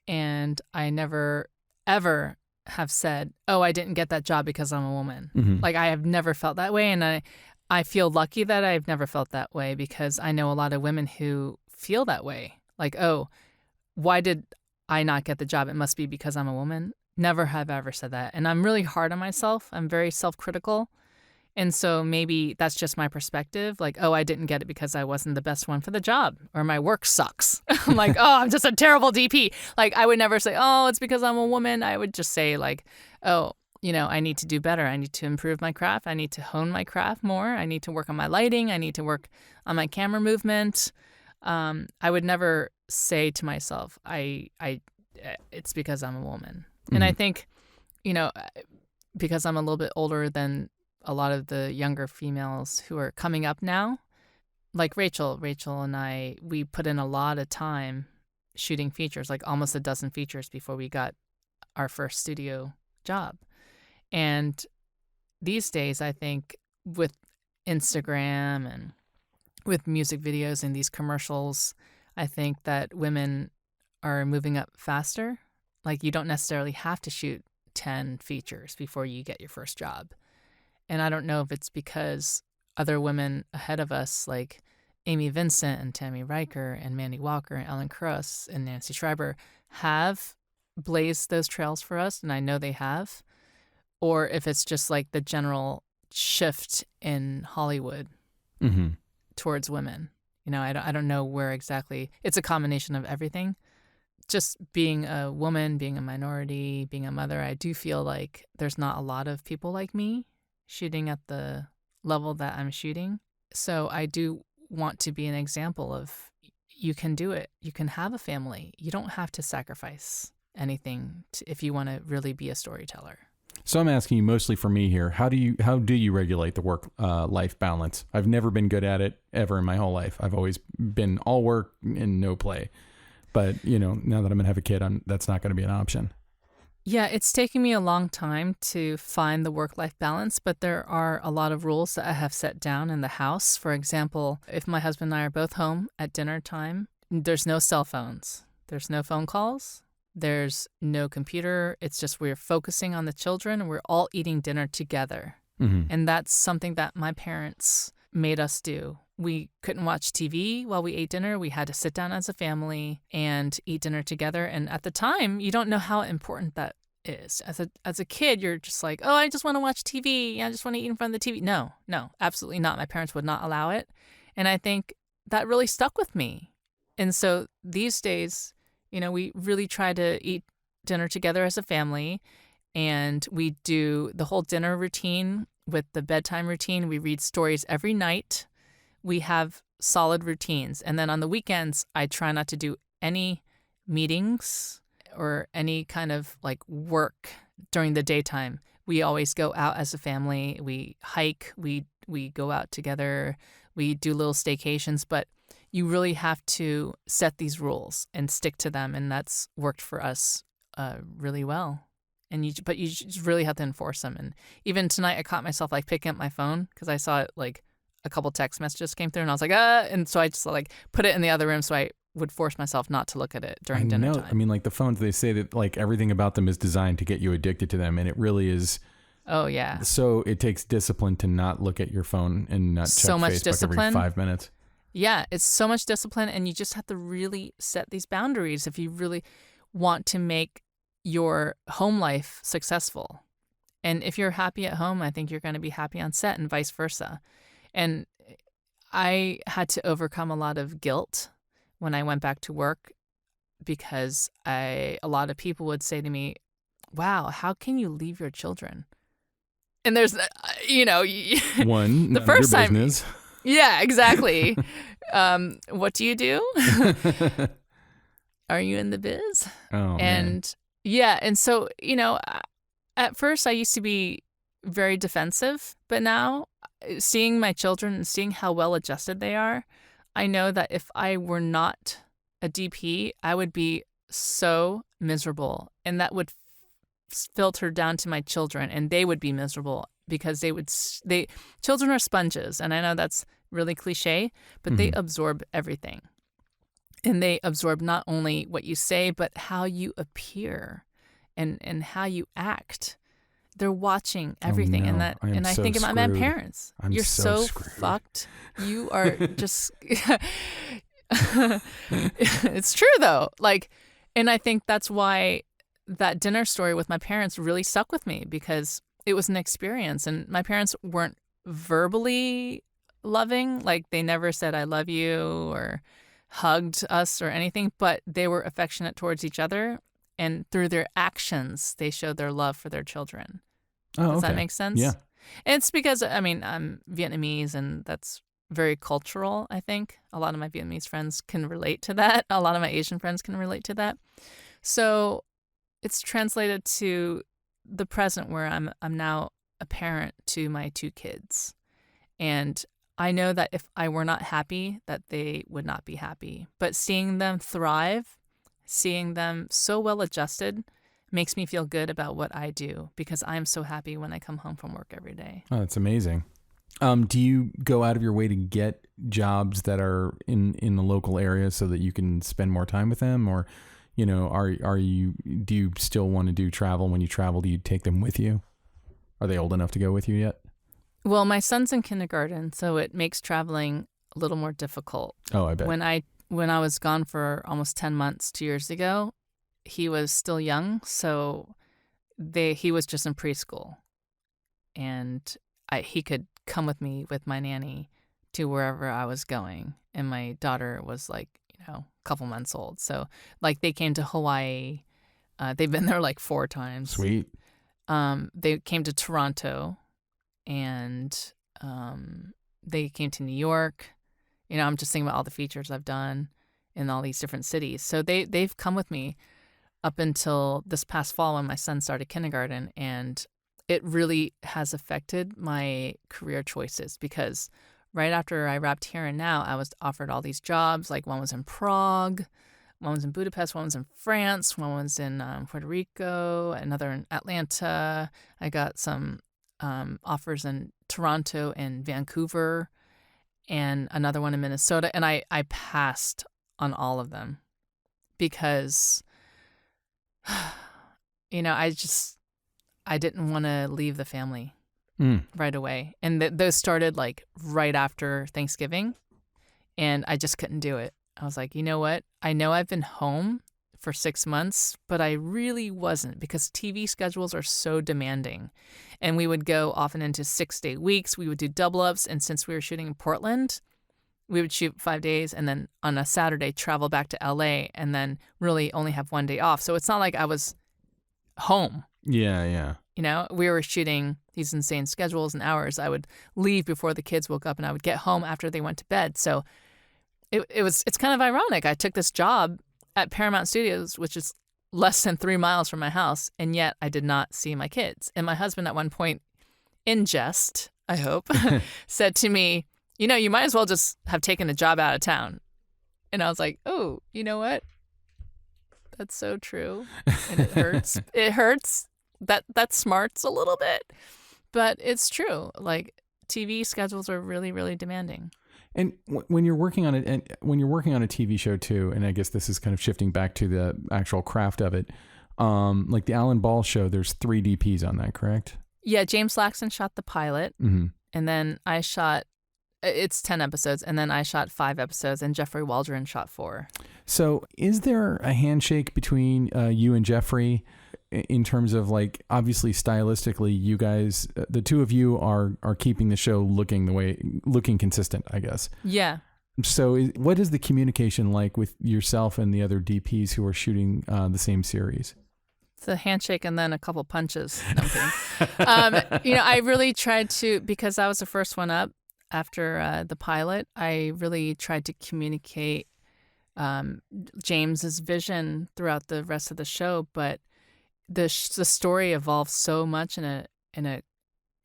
And I never, ever have said, oh, I didn't get that job because I'm a woman. Mm-hmm. Like, I have never felt that way. And I feel lucky that I've never felt that way, because I know a lot of women who feel that way. Like, oh, why did I not get the job? It must be because I'm a woman. Never have I ever said that. And I'm really hard on myself. I'm very self-critical. And so maybe that's just my perspective. Like, oh, I didn't get it because I wasn't the best one for the job, or my work sucks. I'm like, oh, I'm just a terrible DP. Like, I would never say, oh, it's because I'm a woman. I would just say like, oh, you know, I need to do better. I need to improve my craft. I need to hone my craft more. I need to work on my lighting. I need to work on my camera movement. I would never say to myself, it's because I'm a woman. Mm-hmm. And I think because I'm a little bit older than a lot of the younger females who are coming up now, like Rachel and I, we put in a lot of time shooting features, like almost a dozen features before we got our first studio job. And these days, I think with Instagram and with music videos and these commercials, I think that women are moving up faster. Like, you don't necessarily have to shoot 10 features before you get your first job. And I don't know if it's because other women ahead of us, like Amy Vincent and Tammy Riker and Mandy Walker and Ellen Cross and Nancy Schreiber, have blazed those trails for us, and I know they have, or if it's just like the general shift in Hollywood towards women. I don't know where exactly. It's a combination of everything. Just being a woman, being a minority, being a mother, I do feel like there's not a lot of people like me shooting at the level that I'm shooting. So I do want to be an example of, you can do it. You can have a family. You don't have to sacrifice anything if you want to really be a storyteller. So I'm asking you mostly for me here. How do you regulate the work-life balance? I've never been good at it ever in my whole life. I've always been all work and no play. But, now that I'm going to have a kid, that's not going to be an option. Yeah, it's taken me a long time to find the work-life balance, but there are a lot of rules that I have set down in the house. For example, if my husband and I are both home at dinner time, there's no cell phones. There's no phone calls. There's no computer. It's just we're focusing on the children, and we're all eating dinner together. And that's something that my parents made us do. We couldn't watch TV while we ate dinner. We had to sit down as a family and eat dinner together. And at the time, you don't know how important that is. As a kid, you're just like, oh, I just want to watch TV. I just want to eat in front of the TV. No, absolutely not. My parents would not allow it. And I think that really stuck with me. And so these days, we really try to eat dinner together as a family. And we do the whole dinner routine with the bedtime routine. We read stories every night. We have solid routines. And then on the weekends, I try not to do any meetings or any kind of like work during the daytime. We always go out as a family. We hike. We go out together. We do little staycations. But you really have to set these rules and stick to them. And that's worked for us really well. But you just really have to enforce them. And even tonight, I caught myself like picking up my phone because I saw it like a couple text messages came through, and I was like, and so I just like put it in the other room so I would force myself not to look at it during dinner time. I mean, like the phones, they say that like everything about them is designed to get you addicted to them, and it really is. Oh yeah. So it takes discipline to not look at your phone and not check Facebook every 5 minutes. Yeah, it's so much discipline, and you just have to really set these boundaries if you really want to make your home life successful. And if you're happy at home, I think you're going to be happy on set, and vice versa. And I had to overcome a lot of guilt when I went back to work because a lot of people would say to me, wow, how can you leave your children? And there's, one, the first your time. Business. Yeah, exactly. What do you do? Are you in the biz? Oh, and man. Yeah. And so, at first I used to be very defensive, but now seeing my children and seeing how well adjusted they are, I know that if I were not a DP, I would be so miserable, and that would filter down to my children, and they would be miserable because children are sponges, and I know that's really cliche, but they absorb everything. And they absorb not only what you say, but how you appear and how you act. They're watching everything. Oh, no. And I think about my parents. You're so fucked. You are just it's true though. And I think that's why that dinner story with my parents really stuck with me, because it was an experience, and my parents weren't verbally loving. Like, they never said I love you or hugged us or anything, but they were affectionate towards each other, and through their actions they showed their love for their children. Does that make sense? Yeah. It's because I'm Vietnamese, and that's very cultural. I think a lot of my Vietnamese friends can relate to that. A lot of my Asian friends can relate to that. So it's translated to the present where I'm now a parent to my 2 kids. And I know that if I were not happy, that they would not be happy. But seeing them thrive, seeing them so well adjusted, makes me feel good about what I do, because I'm so happy when I come home from work every day. Oh, that's amazing. Do you go out of your way to get jobs that are in the local area so that you can spend more time with them? Or, you know, do you still want to do travel? When you travel, do you take them with you? Are they old enough to go with you yet? Well, my son's in kindergarten, so it makes traveling a little more difficult. Oh, I bet. When I was gone for almost 10 months 2 years ago, he was still young, so he was just in preschool. And he could come with me with my nanny to wherever I was going. And my daughter was like, a couple months old. So like they came to Hawaii. They've been there like 4 times. Sweet. They came to Toronto, and they came to New York. I'm just thinking about all the features I've done in all these different cities. So they've come with me up until this past fall when my son started kindergarten, and it really has affected my career choices, because right after I wrapped Here and Now, I was offered all these jobs. Like one was in Prague, one was in Budapest, one was in France, one was in Puerto Rico, another in Atlanta. I got some offers in Toronto and Vancouver, and another one in Minnesota. And I passed on all of them because, I didn't want to leave the family right away. And those started like right after Thanksgiving, and I just couldn't do it. I was like, you know what? I know I've been home for 6 months, but I really wasn't, because TV schedules are so demanding. And we would go often into 6-day weeks. We would do double ups. And since we were shooting in Portland, we would shoot 5 days and then on a Saturday travel back to LA and then really only have 1 day off. So it's not like I was home. Yeah. We were shooting these insane schedules and hours. I would leave before the kids woke up, and I would get home after they went to bed. So it's kind of ironic. I took this job at Paramount Studios, which is less than 3 miles from my house, and yet I did not see my kids. And my husband at one point, in jest, I hope, said to me, you might as well just have taken a job out of town. And I was like, oh, you know what? That's so true. And it hurts. It hurts. That smarts a little bit, but it's true. Like TV schedules are really, really demanding. And when you're working on it, and when you're working on a TV show too, and I guess this is kind of shifting back to the actual craft of it, like the Alan Ball show, there's 3 DPs on that, correct? Yeah, James Laxton shot the pilot, and then I shot. It's 10 episodes, and then I shot 5 episodes, and Jeffrey Waldron shot 4. So, is there a handshake between you and Jeffrey in terms of, like, obviously stylistically, you guys, the two of you are keeping the show looking consistent, I guess. Yeah. So what is the communication like with yourself and the other DPs who are shooting the same series? It's a handshake and then a couple punches. No, I'm kidding. I really tried to, because I was the first one up after the pilot, I really tried to communicate James's vision throughout the rest of the show, but the story evolved so much in a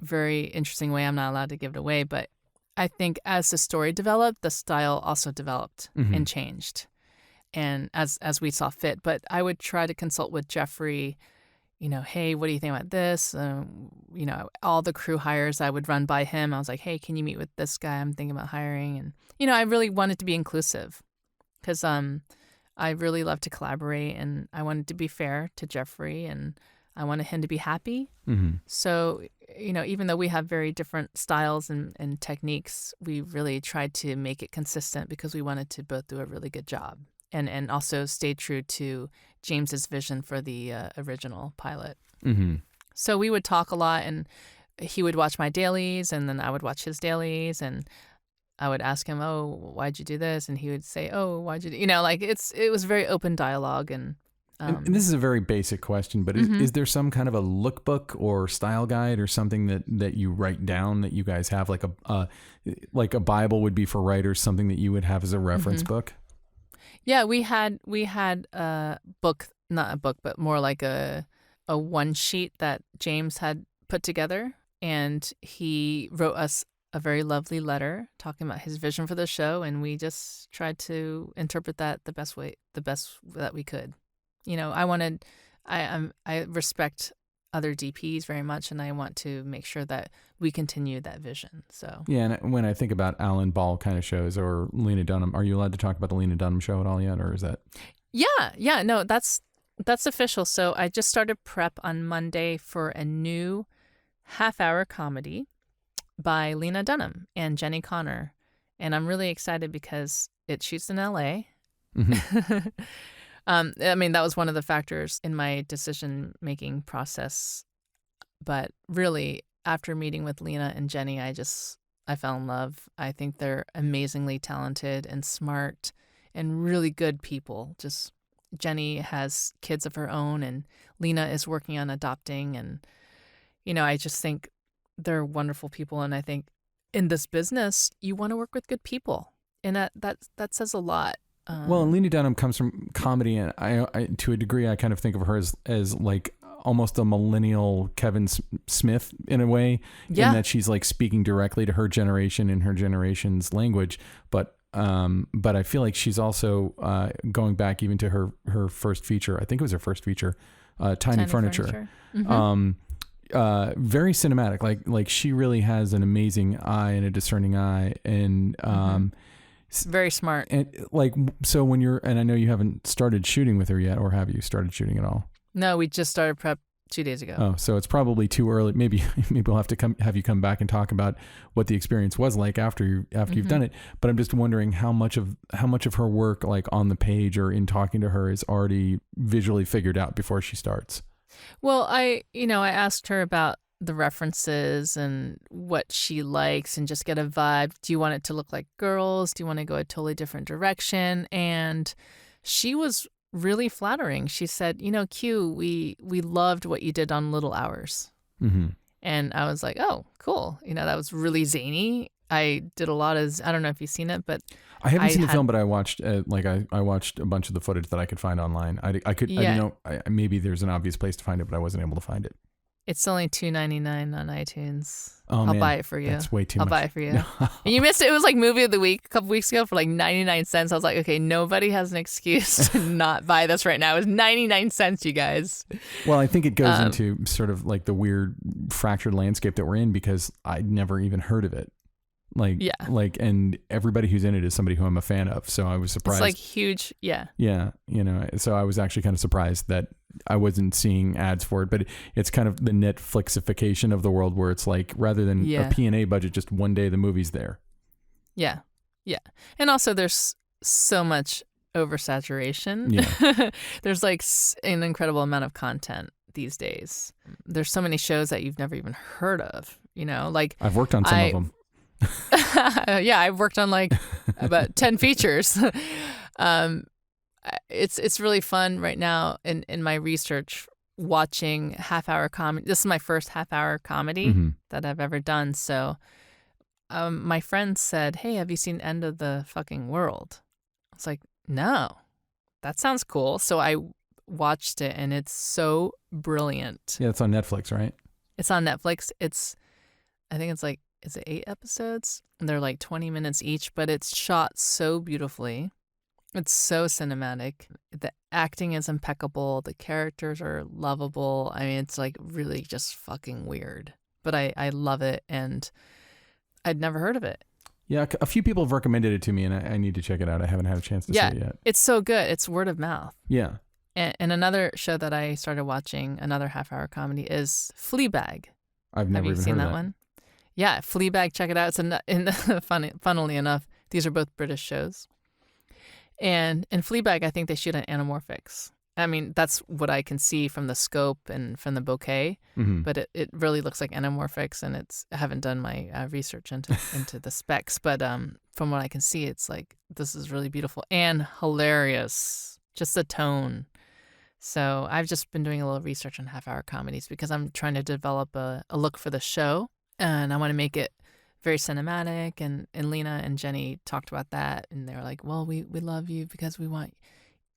very interesting way. I'm not allowed to give it away, but I think as the story developed, the style also developed and changed, and as we saw fit. But I would try to consult with Jeffrey, hey, what do you think about this? All the crew hires I would run by him. I was like, hey, can you meet with this guy I'm thinking about hiring? And, I really wanted to be inclusive because I really love to collaborate, and I wanted to be fair to Jeffrey, and I wanted him to be happy. So, even though we have very different styles and techniques, we really tried to make it consistent because we wanted to both do a really good job and also stay true to James's vision for the original pilot. So we would talk a lot, and he would watch my dailies, and then I would watch his dailies, and I would ask him, oh, why'd you do this? And he would say, oh, why'd you do, it was very open dialogue. And this is a very basic question, but is there some kind of a lookbook or style guide or something that you write down that you guys have, like a Bible would be for writers, something that you would have as a reference book? Yeah, we had a book, not a book, but more like a one sheet that James had put together, and he wrote us a very lovely letter talking about his vision for the show, and we just tried to interpret that the best that we could. I respect other DPs very much, and I want to make sure that we continue that vision. So yeah, and when I think about Alan Ball kind of shows or Lena Dunham, are you allowed to talk about the Lena Dunham show at all yet, or is that? Yeah, no, that's official. So I just started prep on Monday for a new half-hour comedy by Lena Dunham and Jenny Connor, and I'm really excited because it shoots in LA. Mm-hmm. That was one of the factors in my decision-making process. But really, after meeting with Lena and Jenny, I fell in love. I think they're amazingly talented and smart and really good people. Just Jenny has kids of her own, and Lena is working on adopting. And, I just think they're wonderful people. And I think in this business, you want to work with good people. And that says a lot. Well, and Lena Dunham comes from comedy, and I to a degree, I kind of think of her as like almost a millennial Kevin Smith in a way, in that she's like speaking directly to her generation in her generation's language. But I feel like she's also going back even to her first feature. I think it was her first feature, Tiny Furniture. Mm-hmm. Very cinematic. Like she really has an amazing eye and a discerning eye, and very smart. And so when and I know you haven't started shooting with her yet, or have you started shooting at all? No, we just started prep 2 days ago. Oh, so it's probably too early. Maybe we'll have to have you come back and talk about what the experience was like after you've done it. But I'm just wondering how much of her work, like on the page or in talking to her, is already visually figured out before she starts. Well, I asked her about the references and what she likes and just get a vibe. Do you want it to look like Girls? Do you want to go a totally different direction? And she was really flattering. She said, Q, we loved what you did on Little Hours. Mm-hmm. And I was like, oh, cool. That was really zany. I did a lot of, I don't know if you've seen it, but I haven't seen the film, but I watched I watched a bunch of the footage that I could find online. I didn't know, maybe there's an obvious place to find it, but I wasn't able to find it. It's only $2.99 on iTunes. Oh, I'll buy it for you. That's way too much. I'll buy it for you. And you missed it. It was like movie of the week a couple weeks ago for like 99 cents. I was like, okay, nobody has an excuse to not buy this right now. It was 99 cents, you guys. Well, I think it goes into sort of like the weird fractured landscape that we're in, because I'd never even heard of it. And everybody who's in it is somebody who I'm a fan of. So I was surprised. It's like huge. Yeah. Yeah. So I was actually kind of surprised that I wasn't seeing ads for it, but it's kind of the Netflixification of the world, where it's like, rather than a P&A budget, just one day the movie's there. Yeah. Yeah. And also there's so much oversaturation. Yeah. There's like an incredible amount of content these days. There's so many shows that you've never even heard of, like I've worked on some of them. Yeah, I've worked on like about 10 features. It's really fun right now in my research watching half-hour comedy. This is my first half-hour comedy that I've ever done. So my friend said, hey, have you seen End of the Fucking World? I was like, no, that sounds cool. So I watched it, and it's so brilliant. Yeah, it's on Netflix, right? It's on Netflix. I think it's like, is it 8 episodes? And they're like 20 minutes each, but it's shot so beautifully. It's so cinematic. The acting is impeccable. The characters are lovable. I mean, it's like really just fucking weird. But I love it, and I'd never heard of it. Yeah, a few people have recommended it to me, and I need to check it out. I haven't had a chance to see it yet. It's so good. It's word of mouth. Yeah. And another show that I started watching, another half-hour comedy, is Fleabag. I've never even seen heard that of that one. Yeah, Fleabag, check it out. It's funnily enough, these are both British shows. And in Fleabag, I think they shoot on anamorphics. I mean, that's what I can see from the scope and from the bouquet, but it really looks like anamorphics, and I haven't done my research into the specs, but from what I can see, it's like, this is really beautiful and hilarious, just the tone. So I've just been doing a little research on half-hour comedies because I'm trying to develop a look for the show. And I want to make it very cinematic. And Lena and Jenny talked about that. And they were like, well, we love you because we want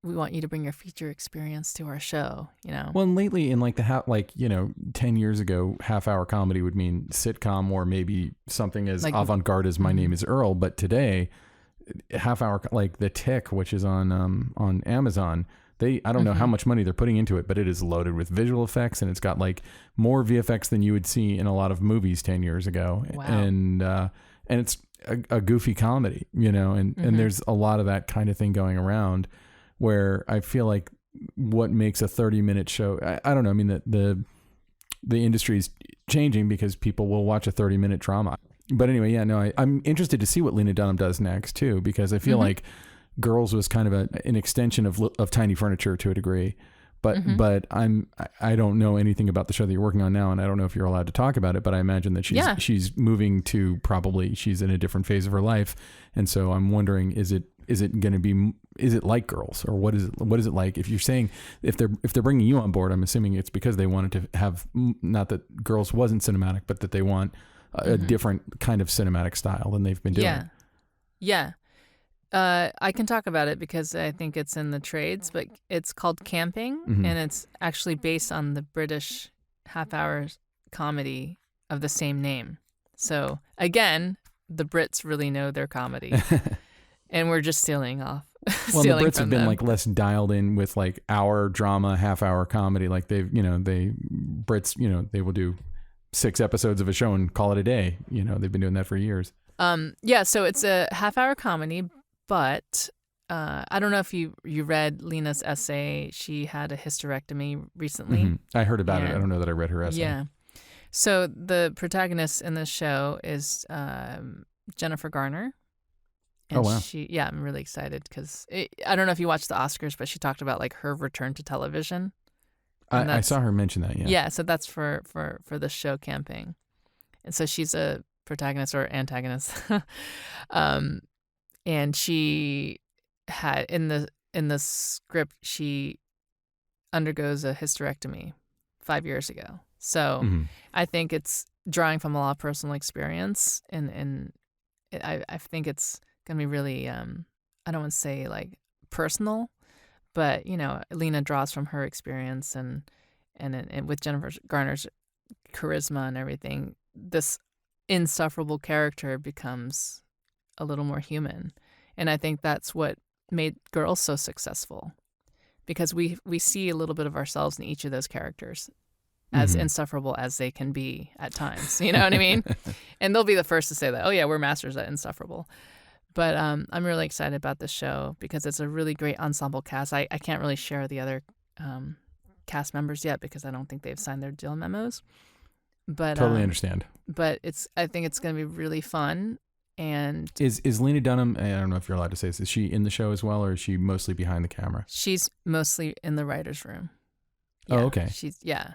we want you to bring your feature experience to our show, you know? Well, and lately in like 10 years ago, half-hour comedy would mean sitcom or maybe something as Like, avant-garde as My Name is Earl. But today, half-hour, like The Tick, which is on Amazon, I don't know how much money they're putting into it, but it is loaded with visual effects, and it's got like more VFX than you would see in a lot of movies 10 years ago. Wow. And it's a goofy comedy, you know, and there's a lot of that kind of thing going around where I feel like what makes a 30-minute show, I don't know. I mean, the industry's changing because people will watch a 30-minute drama. But anyway, yeah, no, I'm interested to see what Lena Dunham does next too, because I feel like Girls was kind of an extension of Tiny Furniture to a degree, but I don't know anything about the show that you're working on now, and I don't know if you're allowed to talk about it. But I imagine that she's moving to she's in a different phase of her life, and so I'm wondering, is it going to be, is it like Girls, or what is it like? If you're saying if they're bringing you on board, I'm assuming it's because they wanted to have, not that Girls wasn't cinematic, but that they want a different kind of cinematic style than they've been doing. Yeah. I can talk about it because I think it's in the trades, but it's called Camping, and it's actually based on the British half-hour comedy of the same name. So again, the Brits really know their comedy, and we're just stealing off. Well, the Brits have been like less dialed in with like hour drama, half-hour comedy. Like Brits, they will do 6 episodes of a show and call it a day. You know, they've been doing that for years. So it's a half-hour comedy. But I don't know if you read Lena's essay. She had a hysterectomy recently. I heard about it. I don't know that I read her essay. Yeah. So the protagonist in this show is Jennifer Garner. And oh, wow. I'm really excited because I don't know if you watched the Oscars, but she talked about like her return to television. I saw her mention that, yeah. Yeah, so that's for the show Camping. And so she's a protagonist or antagonist. And she had in the script, she undergoes a hysterectomy 5 years ago. So I think it's drawing from a lot of personal experience, and I think it's gonna be really I don't want to say like personal, but Lena draws from her experience and with Jennifer Garner's charisma and everything, this insufferable character becomes a little more human. And I think that's what made Girls so successful, because we see a little bit of ourselves in each of those characters, as insufferable as they can be at times. You know what I mean? And they'll be the first to say that, oh yeah, we're masters at insufferable. But I'm really excited about this show because it's a really great ensemble cast. I can't really share the other cast members yet because I don't think they've signed their deal memos. But totally understand. But I think it's going to be really fun. And is Lena Dunham, I don't know if you're allowed to say this, is she in the show as well, or is she mostly behind the camera? She's mostly in the writer's room. Yeah, oh, okay. Yeah.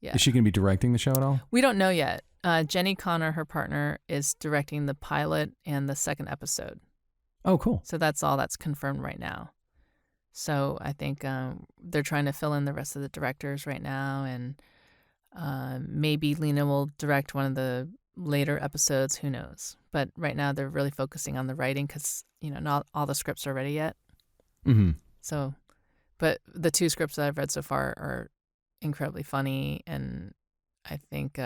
Is she going to be directing the show at all? We don't know yet. Jenny Connor, her partner, is directing the pilot and the second episode. Oh, cool. So that's all that's confirmed right now. So I think they're trying to fill in the rest of the directors right now, and maybe Lena will direct one of the later episodes. Who knows? But right now they're really focusing on the writing because not all the scripts are ready yet. So, but the 2 scripts that I've read so far are incredibly funny, and I think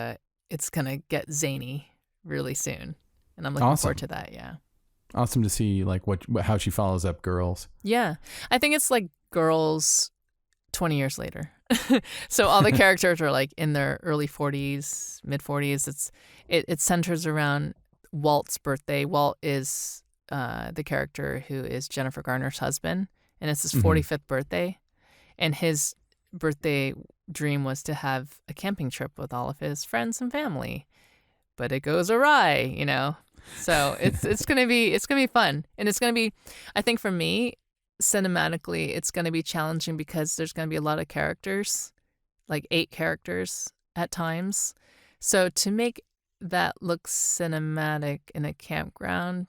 it's gonna get zany really soon, and I'm looking forward to that. Yeah. Awesome to see like how she follows up Girls. Yeah, I think it's like Girls 20 years later. So all the characters are like in their early 40s, mid 40s. It centers around Walt's birthday. Walt is the character who is Jennifer Garner's husband, and it's his 45th birthday, and his birthday dream was to have a camping trip with all of his friends and family, but it goes awry, So it's gonna be fun, and it's gonna be, I think for me, cinematically, it's gonna be challenging because there's gonna be a lot of characters, like 8 characters at times. So to make that look cinematic in a campground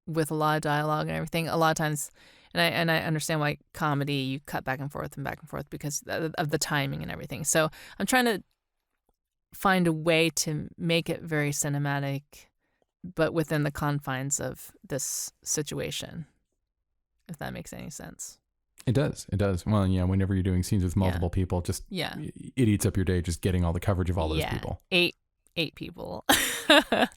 with a lot of dialogue and everything, a lot of times, and I understand why comedy you cut back and forth because of the timing and everything. So I'm trying to find a way to make it very cinematic, but within the confines of this situation, if that makes any sense. It does. Well, yeah, whenever you're doing scenes with multiple people, just it eats up your day just getting all the coverage of all those people. Eight people.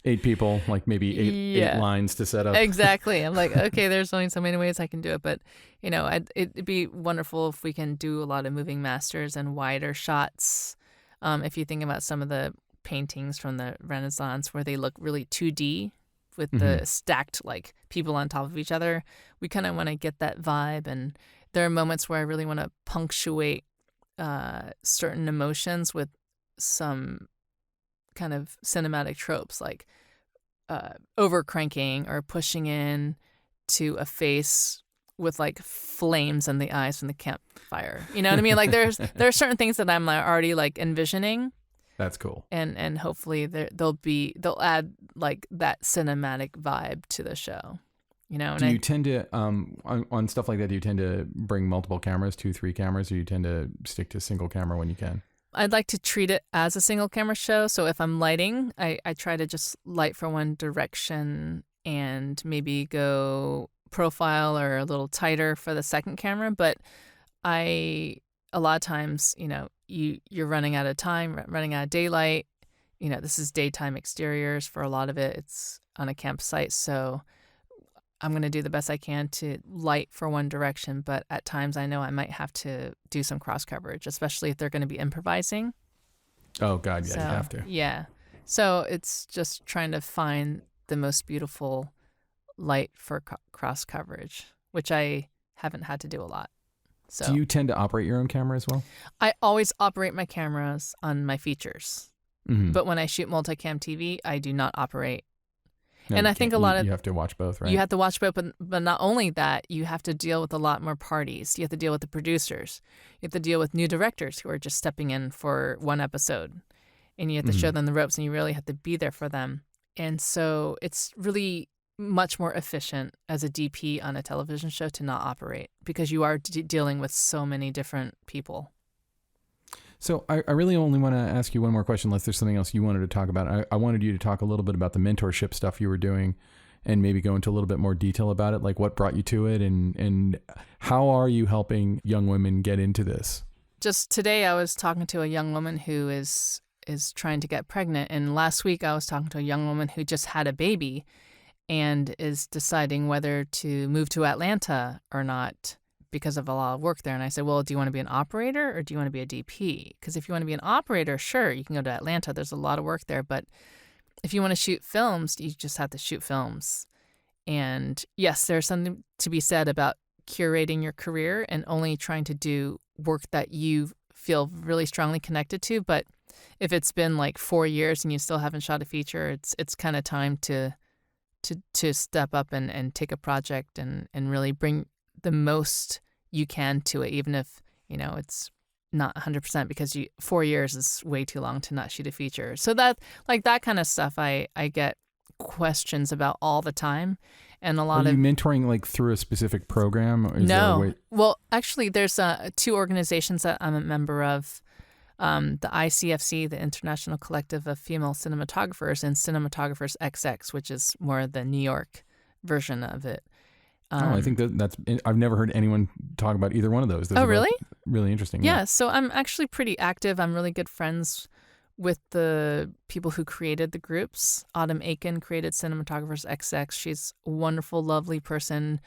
8 people, like maybe eight lines to set up. Exactly. I'm like, okay, there's only so many ways I can do it. But, it'd be wonderful if we can do a lot of moving masters and wider shots. If you think about some of the paintings from the Renaissance where they look really 2D with the stacked like people on top of each other, we kind of want to get that vibe. And there are moments where I really want to punctuate certain emotions with some kind of cinematic tropes like over cranking or pushing in to a face with like flames in the eyes from the campfire. You know what I mean? Like there are certain things that I'm already like envisioning. That's cool. And hopefully they'll add like that cinematic vibe to the show. And do you tend to on stuff like that? Do you tend to bring multiple cameras, 2-3 cameras, or you tend to stick to single camera when you can? I'd like to treat it as a single camera show. So if I'm lighting, I try to just light for one direction and maybe go profile or a little tighter for the second camera. But a lot of times, you're running out of time, running out of daylight. This is daytime exteriors for a lot of it. It's on a campsite. So I'm going to do the best I can to light for one direction, but at times I know I might have to do some cross coverage, especially if they're going to be improvising. Oh, God, yeah, you have to. Yeah. So it's just trying to find the most beautiful light for cross coverage, which I haven't had to do a lot. So do you tend to operate your own camera as well? I always operate my cameras on my features, but when I shoot multicam TV, I do not operate. No, and I think a lot of... You have to watch both, right? You have to watch both, but not only that, you have to deal with a lot more parties. You have to deal with the producers. You have to deal with new directors who are just stepping in for one episode. And you have to show them the ropes, and you really have to be there for them. And so it's really much more efficient as a DP on a television show to not operate because you are dealing with so many different people. So I really only want to ask you one more question unless there's something else you wanted to talk about. I wanted you to talk a little bit about the mentorship stuff you were doing and maybe go into a little bit more detail about it, like what brought you to it and how are you helping young women get into this? Just today I was talking to a young woman who is trying to get pregnant, and last week I was talking to a young woman who just had a baby and is deciding whether to move to Atlanta or not because of a lot of work there. And I said, well, do you want to be an operator or do you want to be a DP? Because if you want to be an operator, sure, you can go to Atlanta. There's a lot of work there. But if you want to shoot films, you just have to shoot films. And yes, there's something to be said about curating your career and only trying to do work that you feel really strongly connected to. But if it's been like 4 years and you still haven't shot a feature, it's kind of time to step up and take a project and really bring the most you can to it, even if, it's not 100% because 4 years is way too long to not shoot a feature. So that kind of stuff I get questions about all the time. And a lot Are you mentoring like through a specific program? Or is there a way... Well, actually, there's 2 organizations that I'm a member of. The ICFC, the International Collective of Female Cinematographers, and Cinematographers XX, which is more the New York version of it. I think that's... I've never heard anyone talk about either one of those. Oh, really? Really interesting. Yeah, so I'm actually pretty active. I'm really good friends with the people who created the groups. Autumn Aiken created Cinematographers XX. She's a wonderful, lovely person,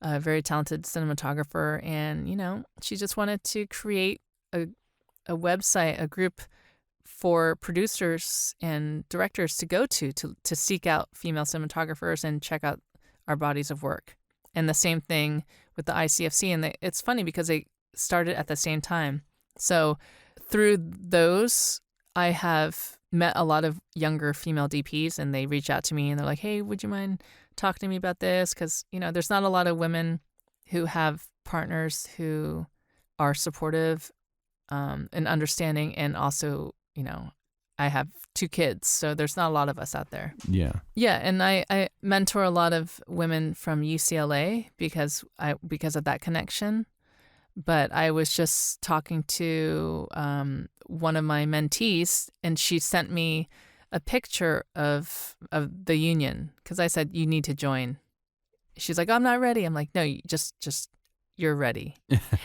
a very talented cinematographer. And, she just wanted to create a website, a group for producers and directors to go to seek out female cinematographers and check out our bodies of work. And the same thing with the ICFC. And it's funny because they started at the same time. So through those, I have met a lot of younger female DPs, and they reach out to me and they're like, hey, would you mind talking to me about this? Because, there's not a lot of women who have partners who are supportive and understanding. And also, I have 2 kids, so there's not a lot of us out there. Yeah. Yeah, and I mentor a lot of women from UCLA because of that connection. But I was just talking to one of my mentees, and she sent me a picture of the union because I said, you need to join. She's like, I'm not ready. I'm like, no, you you're ready.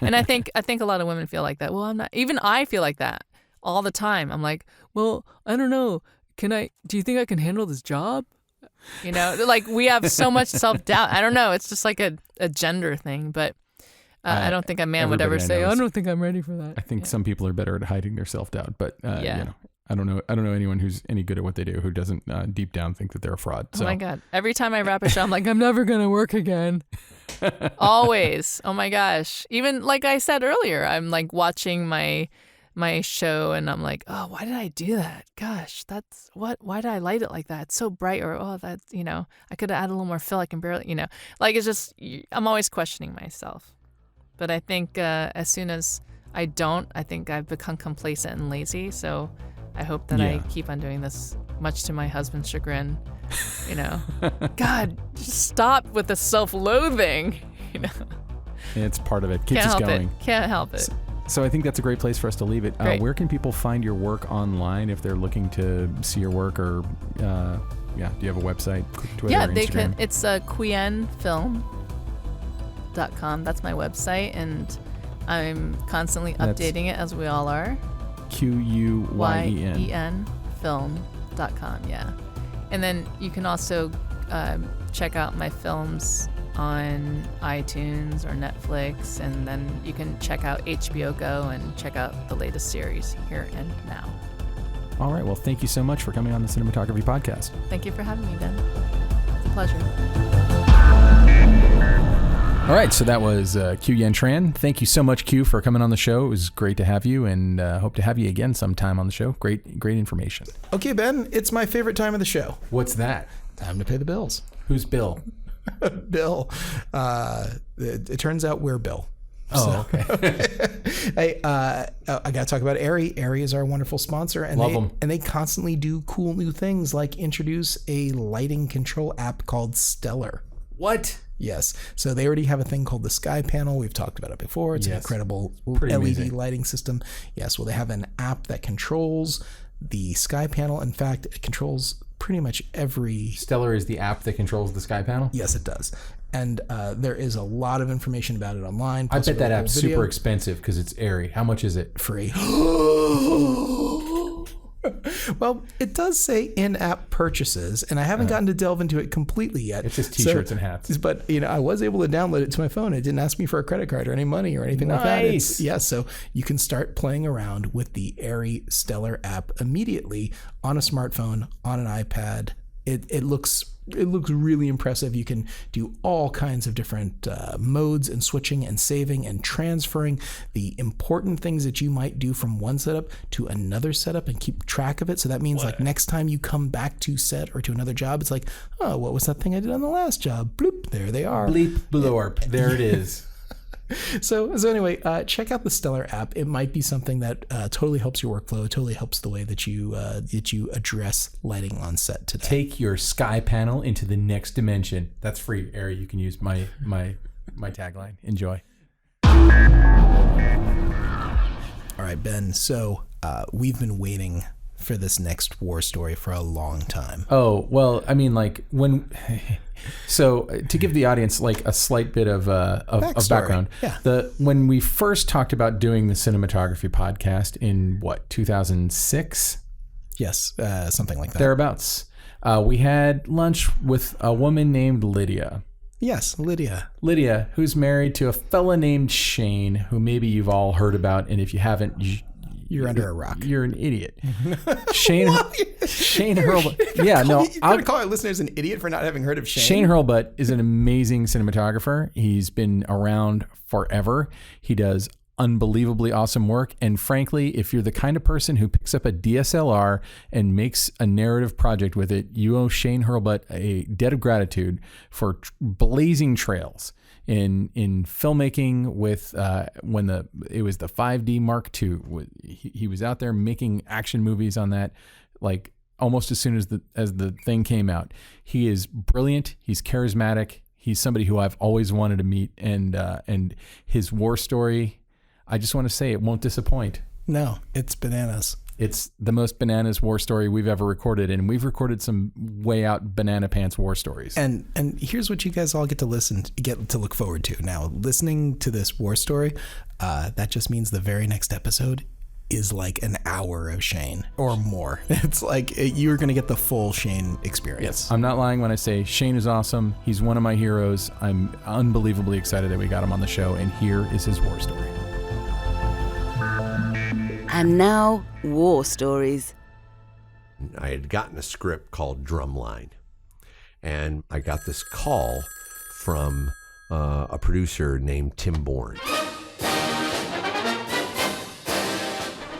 And I think a lot of women feel like that. Well, I'm not. Even I feel like that all the time. I'm like, well, I don't know. Do you think I can handle this job? Like we have so much self-doubt. I don't know. It's just like a gender thing, but I don't think a man would ever say, I don't think I'm ready for that. I think some people are better at hiding their self-doubt, but I don't know anyone who's any good at what they do who doesn't deep down think that they're a fraud. So. Oh my God. Every time I wrap a show, I'm like, I'm never going to work again. Always. Oh my gosh. Even like I said earlier, I'm like watching my show and I'm like, oh, why did I do that? Gosh, why did I light it like that? It's so bright. Or, oh, that's, I could have added a little more fill. I can barely, like it's just, I'm always questioning myself. But I think as soon as I don't, I think I've become complacent and lazy. So I hope that I keep on doing this, much to my husband's chagrin. God, just stop with the self-loathing. It's part of it. Keeps us going. Can't help it. So I think that's a great place for us to leave it. Where can people find your work online if they're looking to see your work, or do you have a website, Twitter, or Instagram? They can. It's quyenfilm.com. That's my website, and I'm constantly updating it, as we all are. Quyen film.com. Yeah, and then you can also check out my films on iTunes or Netflix, and then you can check out HBO Go and check out the latest series Here and Now. All right. Well, thank you so much for coming on the Cinematography Podcast. Thank you for having me, Ben. It's a pleasure. All right. So that was Quyen Tran. Thank you so much, Q, for coming on the show. It was great to have you, and hope to have you again sometime on the show. Great information. Okay, Ben, it's my favorite time of the show. What's that? Time to pay the bills. Who's Bill? Bill. It turns out we're Bill. Oh, okay. Hey, I got to talk about Arri. Arri is our wonderful sponsor, and Love them. And they constantly do cool new things, like introduce a lighting control app called Stellar. What? Yes. So they already have a thing called the Sky Panel. We've talked about it before. It's an incredible Pretty LED amazing lighting system. Yes. Well, they have an app that controls the Sky Panel. In fact, it controls pretty much every... Stellar is the app that controls the Sky Panel? Yes, it does. And there is a lot of information about it online. I bet that app's super expensive because it's Arri. How much is it? Free. Well, it does say in-app purchases, and I haven't gotten to delve into it completely yet. It's just T-shirts and hats. But I was able to download it to my phone. It didn't ask me for a credit card or any money or anything like that. So you can start playing around with the Arri Stellar app immediately on a smartphone, on an iPad. It looks really impressive. You can do all kinds of different modes and switching and saving and transferring the important things that you might do from one setup to another setup and keep track of it. So that means like next time you come back to set or to another job, it's like, oh, what was that thing I did on the last job? Bloop, there they are. Bleep, blorp, there it is. So anyway, check out the Stellar app. It might be something that totally helps your workflow. Totally helps the way that you address lighting on set today. Take your Sky Panel into the next dimension. That's free, Arri. You can use my tagline. Enjoy. All right, Ben. So we've been waiting for this next war story for a long time. Oh, well, I mean, like so to give the audience like a slight bit of background, when we first talked about doing the Cinematography podcast in 2006? Yes, something like that. Thereabouts. We had lunch with a woman named Lydia. Yes, Lydia. Lydia, who's married to a fella named Shane, who maybe you've all heard about, and if you haven't, you're under a rock. You're an idiot. Shane Hurlbut. I'm gonna call our listeners an idiot for not having heard of Shane. Shane Hurlbut is an amazing cinematographer. He's been around forever. He does unbelievably awesome work. And frankly, if you're the kind of person who picks up a DSLR and makes a narrative project with it, you owe Shane Hurlbut a debt of gratitude for blazing trails in filmmaking with when it was the 5D Mark II. He was out there making action movies on that, like almost as soon as the thing came out. He is brilliant. He's charismatic. He's somebody who I've always wanted to meet, and his war story, I just want to say, it won't disappoint. No, it's bananas. It's the most bananas war story we've ever recorded, and we've recorded some way out banana pants war stories. And here's what you guys all get to look forward to. Now, listening to this war story, that just means the very next episode is like an hour of Shane or more. It's like you're going to get the full Shane experience. Yes. I'm not lying when I say Shane is awesome. He's one of my heroes. I'm unbelievably excited that we got him on the show, and here is his war story. And now, war stories. I had gotten a script called Drumline, and I got this call from a producer named Tim Bourne.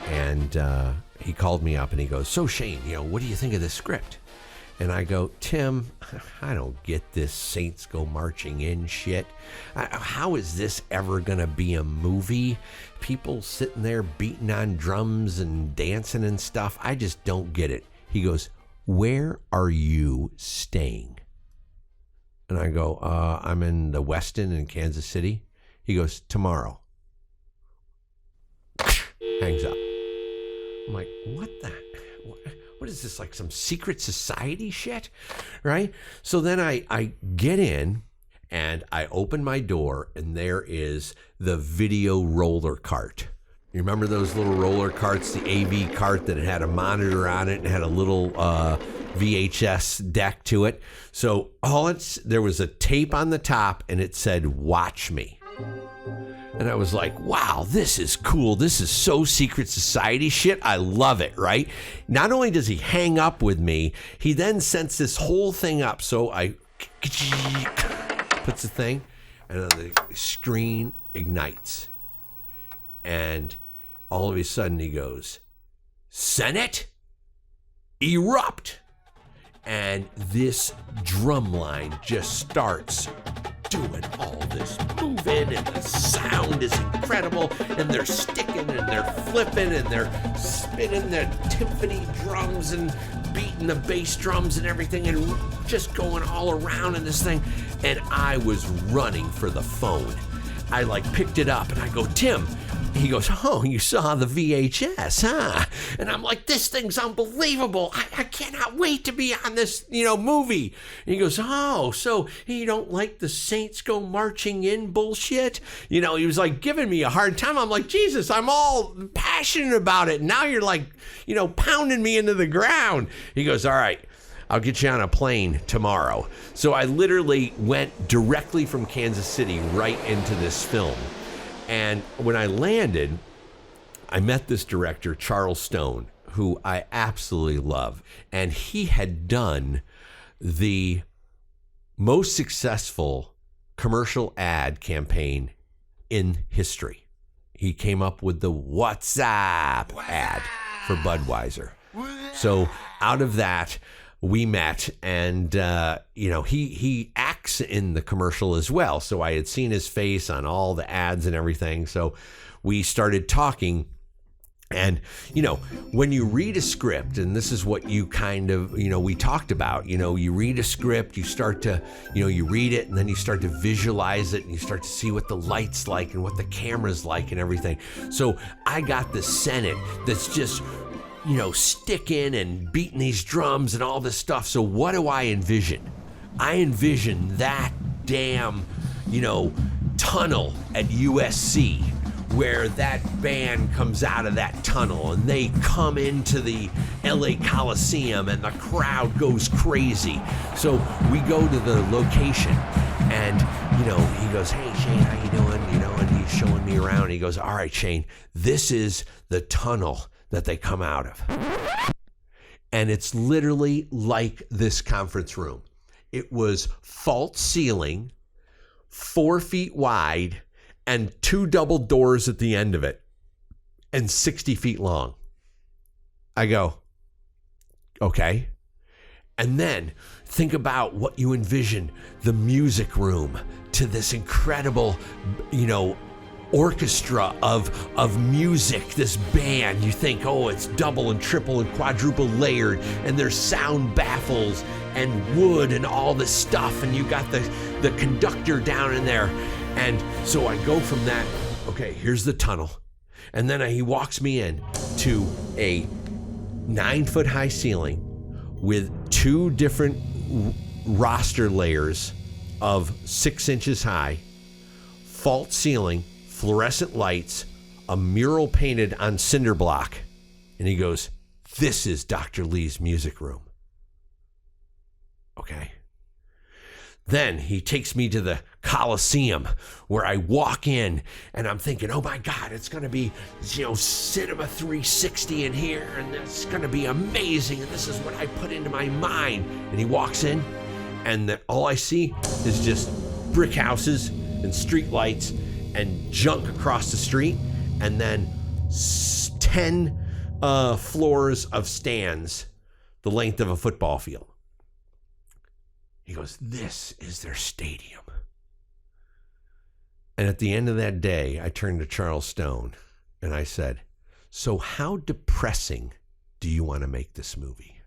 And he called me up and he goes, "So Shane, what do you think of this script?" And I go, "Tim, I don't get this Saints Go Marching In shit. How is this ever going to be a movie? People sitting there beating on drums and dancing and stuff. I just don't get it." He goes, "Where are you staying?" And I go, "I'm in the Westin in Kansas City." He goes, "Tomorrow." Hangs up. I'm like, what is this, like some secret society shit, right? So then I get in and I open my door and there is the video roller cart. You remember those little roller carts, the AV cart that had a monitor on it and had a little VHS deck to it? So there was a tape on the top and it said, "Watch me." And I was like, wow, this is cool. This is so secret society shit. I love it, right? Not only does he hang up with me, he then sets this whole thing up. So I puts the thing, and the screen ignites. And all of a sudden he goes, "Senate, erupt." And this drum line just starts doing all this moving, and the sound is incredible, and they're sticking and they're flipping and they're spinning the timpani drums and beating the bass drums and everything and just going all around in this thing. And I was running for the phone. I picked it up and I go, "Tim." He goes, "Oh, you saw the VHS, huh?" And I'm like, "This thing's unbelievable. I cannot wait to be on this, movie." And he goes, "Oh, so you don't like the Saints Go Marching In bullshit?" He was giving me a hard time. I'm like, Jesus, I'm all passionate about it. Now you're pounding me into the ground. He goes, "All right, I'll get you on a plane tomorrow." So I literally went directly from Kansas City right into this film. And when I landed, I met this director, Charles Stone, who I absolutely love. And he had done the most successful commercial ad campaign in history. He came up with the "What's Up" ad for Budweiser. So out of that, we met, and he acts in the commercial as well. So I had seen his face on all the ads and everything. So we started talking. And, when you read a script, and this is what you kind of, we talked about, you read a script, you start to, you read it, and then you start to visualize it, and you start to see what the light's like and what the camera's like and everything. So I got the Senate that's just sticking and beating these drums and all this stuff. So what do I envision? I envision that damn, tunnel at USC where that band comes out of that tunnel and they come into the LA Coliseum and the crowd goes crazy. So we go to the location and, he goes, "Hey, Shane, how you doing?" And he's showing me around. He goes, "All right, Shane, this is the tunnel that they come out of." And it's literally like this conference room. It was false ceiling, 4 feet wide, and 2 double doors at the end of it, and 60 feet long. I go, okay. And then think about what you envision the music room to this incredible, orchestra of music, this band. You think, oh, it's double and triple and quadruple layered, and there's sound baffles and wood and all this stuff, and you got the conductor down in there. And so I go from that, okay, here's the tunnel, and then he walks me in to a 9-foot high ceiling with 2 different roster layers of 6 inches high, false ceiling, fluorescent lights, a mural painted on cinder block. And he goes, "This is Dr. Lee's music room." Okay. Then he takes me to the Coliseum, where I walk in and I'm thinking, oh my God, it's going to be, Cinema 360 in here, and it's going to be amazing. And this is what I put into my mind. And he walks in, and all I see is just brick houses and street lights and junk across the street, and then 10 floors of stands the length of a football field. He goes, "This is their stadium." And at the end of that day, I turned to Charles Stone and I said, "So how depressing do you want to make this movie?"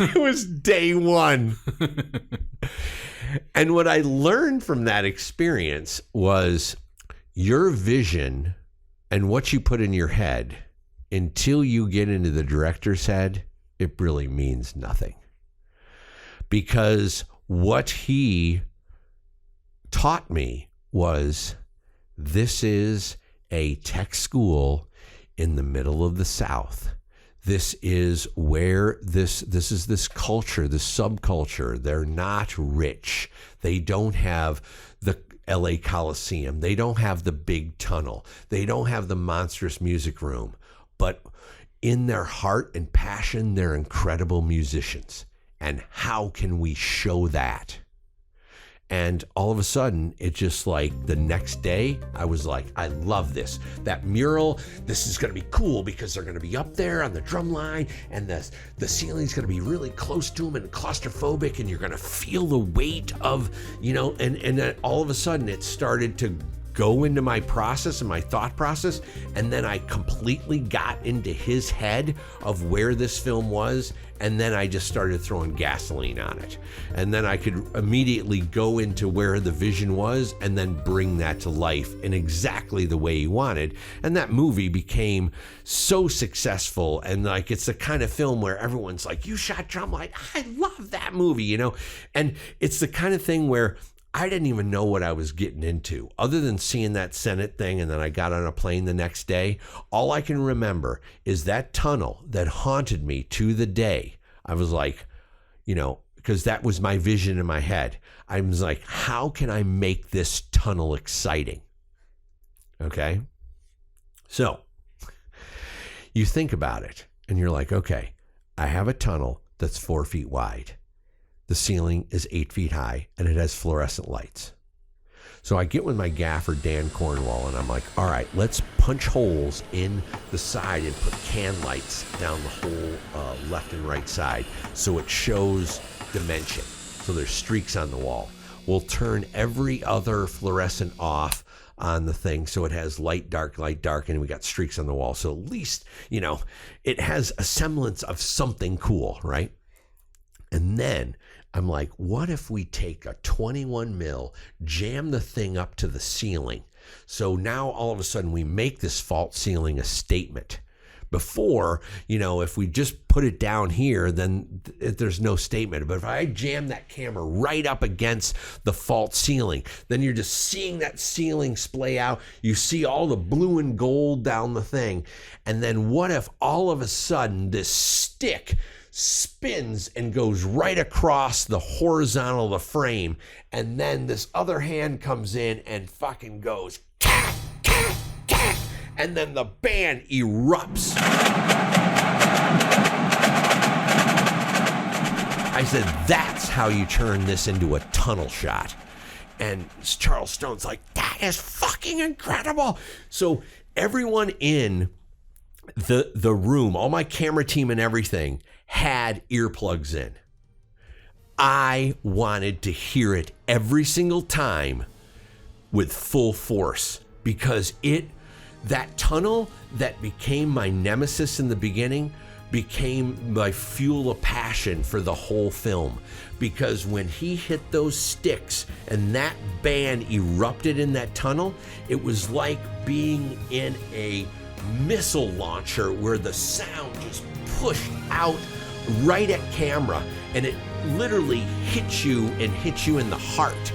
It was day one. And what I learned from that experience was your vision and what you put in your head, until you get into the director's head, it really means nothing. Because what he taught me was, this is a tech school in the middle of the South. This is where this is this culture, this subculture. They're not rich. They don't have the LA Coliseum. They don't have the big tunnel. They don't have the monstrous music room. But in their heart and passion, they're incredible musicians. And how can we show that? And all of a sudden, it just like the next day, I was like, I love this. That mural, this is going to be cool because they're going to be up there on the drum line, and the ceiling's going to be really close to them and claustrophobic, and you're going to feel the weight of, and then all of a sudden it started to go into my process and my thought process, and then I completely got into his head of where this film was, and then I just started throwing gasoline on it. And then I could immediately go into where the vision was and then bring that to life in exactly the way he wanted. And that movie became so successful, and like it's the kind of film where everyone's like, "You shot Drumlight, I love that movie," And it's the kind of thing where I didn't even know what I was getting into, other than seeing that Senate thing, and then I got on a plane the next day. All I can remember is that tunnel that haunted me to the day. I was like, because that was my vision in my head. I was like, how can I make this tunnel exciting? Okay? So, you think about it, and you're like, okay, I have a tunnel that's 4 feet wide. The ceiling is 8 feet high, and it has fluorescent lights. So I get with my gaffer, Dan Cornwall, and I'm like, all right, let's punch holes in the side and put can lights down the whole left and right side so it shows dimension. So there's streaks on the wall. We'll turn every other fluorescent off on the thing so it has light, dark, and we got streaks on the wall. So at least, it has a semblance of something cool, right? And then I'm like, what if we take a 21 mil, jam the thing up to the ceiling? So now all of a sudden we make this false ceiling a statement. Before, if we just put it down here, then there's no statement. But if I jam that camera right up against the false ceiling, then you're just seeing that ceiling splay out. You see all the blue and gold down the thing. And then what if all of a sudden this stick spins and goes right across the horizontal of the frame, and then this other hand comes in and fucking goes cat, cat, cat, and then the band erupts. I said, that's how you turn this into a tunnel shot. And Charles Stone's like, that is fucking incredible. So everyone in the room, all my camera team and everything, had earplugs in. I wanted to hear it every single time with full force, because that tunnel that became my nemesis in the beginning became my fuel of passion for the whole film. Because when he hit those sticks and that band erupted in that tunnel, it was like being in a missile launcher where the sound just pushed out right at camera, and it literally hits you in the heart.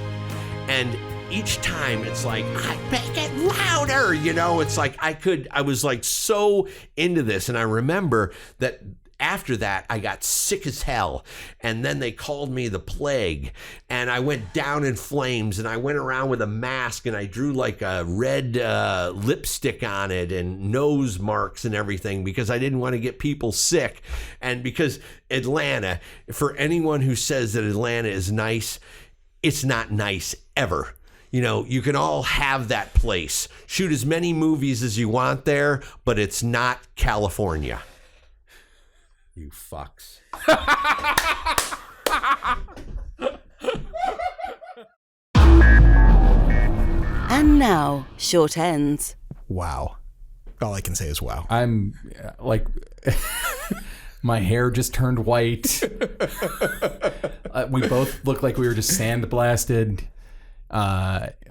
And each time it's like, I make it louder, it's like I was like so into this. And I remember that after that, I got sick as hell. And then they called me the plague. And I went down in flames. And I went around with a mask. And I drew like a red lipstick on it and nose marks and everything because I didn't want to get people sick. And because Atlanta, for anyone who says that Atlanta is nice, it's not nice ever. You can all have that place. Shoot as many movies as you want there, but it's not California. You fucks. And now, short ends. Wow. All I can say is wow. I'm like, my hair just turned white. We both look like we were just sandblasted. Next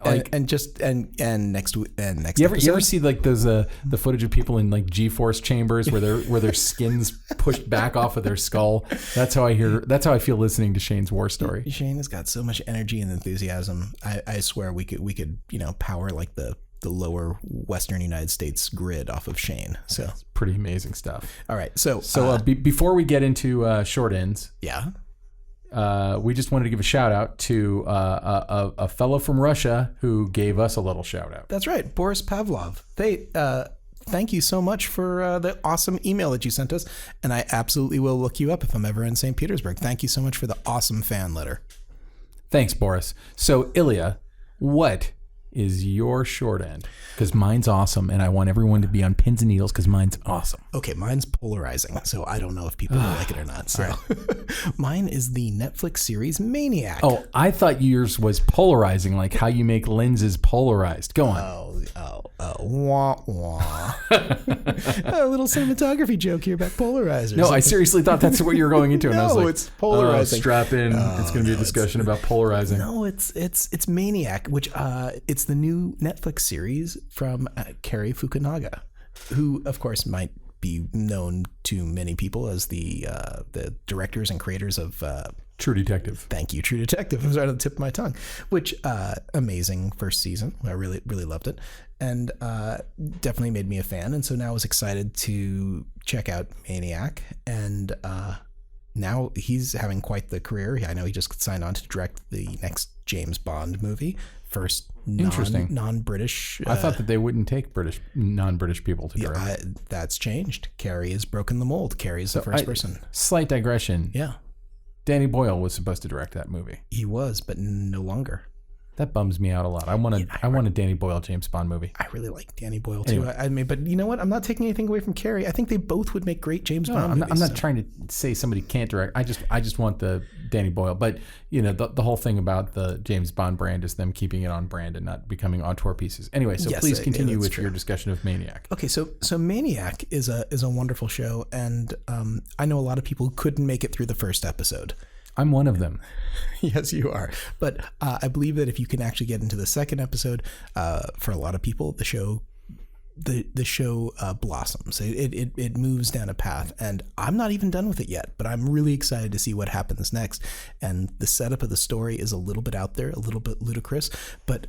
you ever see like those the footage of people in like G-force chambers where their skin's pushed back off of their skull? That's how I feel listening to Shane's war story. Shane has got so much energy and enthusiasm. I swear we could power like the lower Western United States grid off of Shane. So it's pretty amazing stuff. All right, so before we get into short ends, we just wanted to give a shout out to a fellow from Russia who gave us a little shout out. That's right, Boris Pavlov. Thank you so much for the awesome email that you sent us, and I absolutely will look you up if I'm ever in St. Petersburg. Thank you so much for the awesome fan letter. Thanks, Boris. So, Illya, what is your short end? Because mine's awesome, and I want everyone to be on pins and needles because mine's awesome. Okay, mine's polarizing, so I don't know if people will like it or not. So, mine is the Netflix series Maniac. Oh, I thought yours was polarizing, like how you make lenses polarized. Go on. Wah, wah. A little cinematography joke here about polarizers. No, I seriously thought that's what you were going into, and I was like, it's polarizing. Strap in. It's going to be a discussion about polarizing. No, it's Maniac, which it's the new Netflix series from Cary Fukunaga, who, of course, might be known to many people as the directors and creators of True Detective. Thank you, True Detective. It was right on the tip of my tongue. Which amazing first season. I really, really loved it, and definitely made me a fan. And so now I was excited to check out Maniac, and now he's having quite the career. I know he just signed on to direct the next James Bond movie. First non-British. I thought that they wouldn't take non-British people to direct. Yeah, that's changed. Cary has broken the mold. Cary is the first person. Slight digression. Yeah. Danny Boyle was supposed to direct that movie. He was, but no longer. That bums me out a lot. I want a Danny Boyle James Bond movie. I really like Danny Boyle too. Anyway. I mean, but you know what? I'm not taking anything away from Cary. I think they both would make great James Bond movies. I'm not trying to say somebody can't direct. I just want the Danny Boyle. But the whole thing about the James Bond brand is them keeping it on brand and not becoming auteur pieces. Anyway, so yes, please continue with your discussion of Maniac. Okay, so Maniac is a wonderful show, and I know a lot of people couldn't make it through the first episode. I'm one of them. Yes, you are. But I believe that if you can actually get into the second episode, for a lot of people, the show blossoms. It moves down a path, and I'm not even done with it yet, but I'm really excited to see what happens next. And the setup of the story is a little bit out there, a little bit ludicrous, but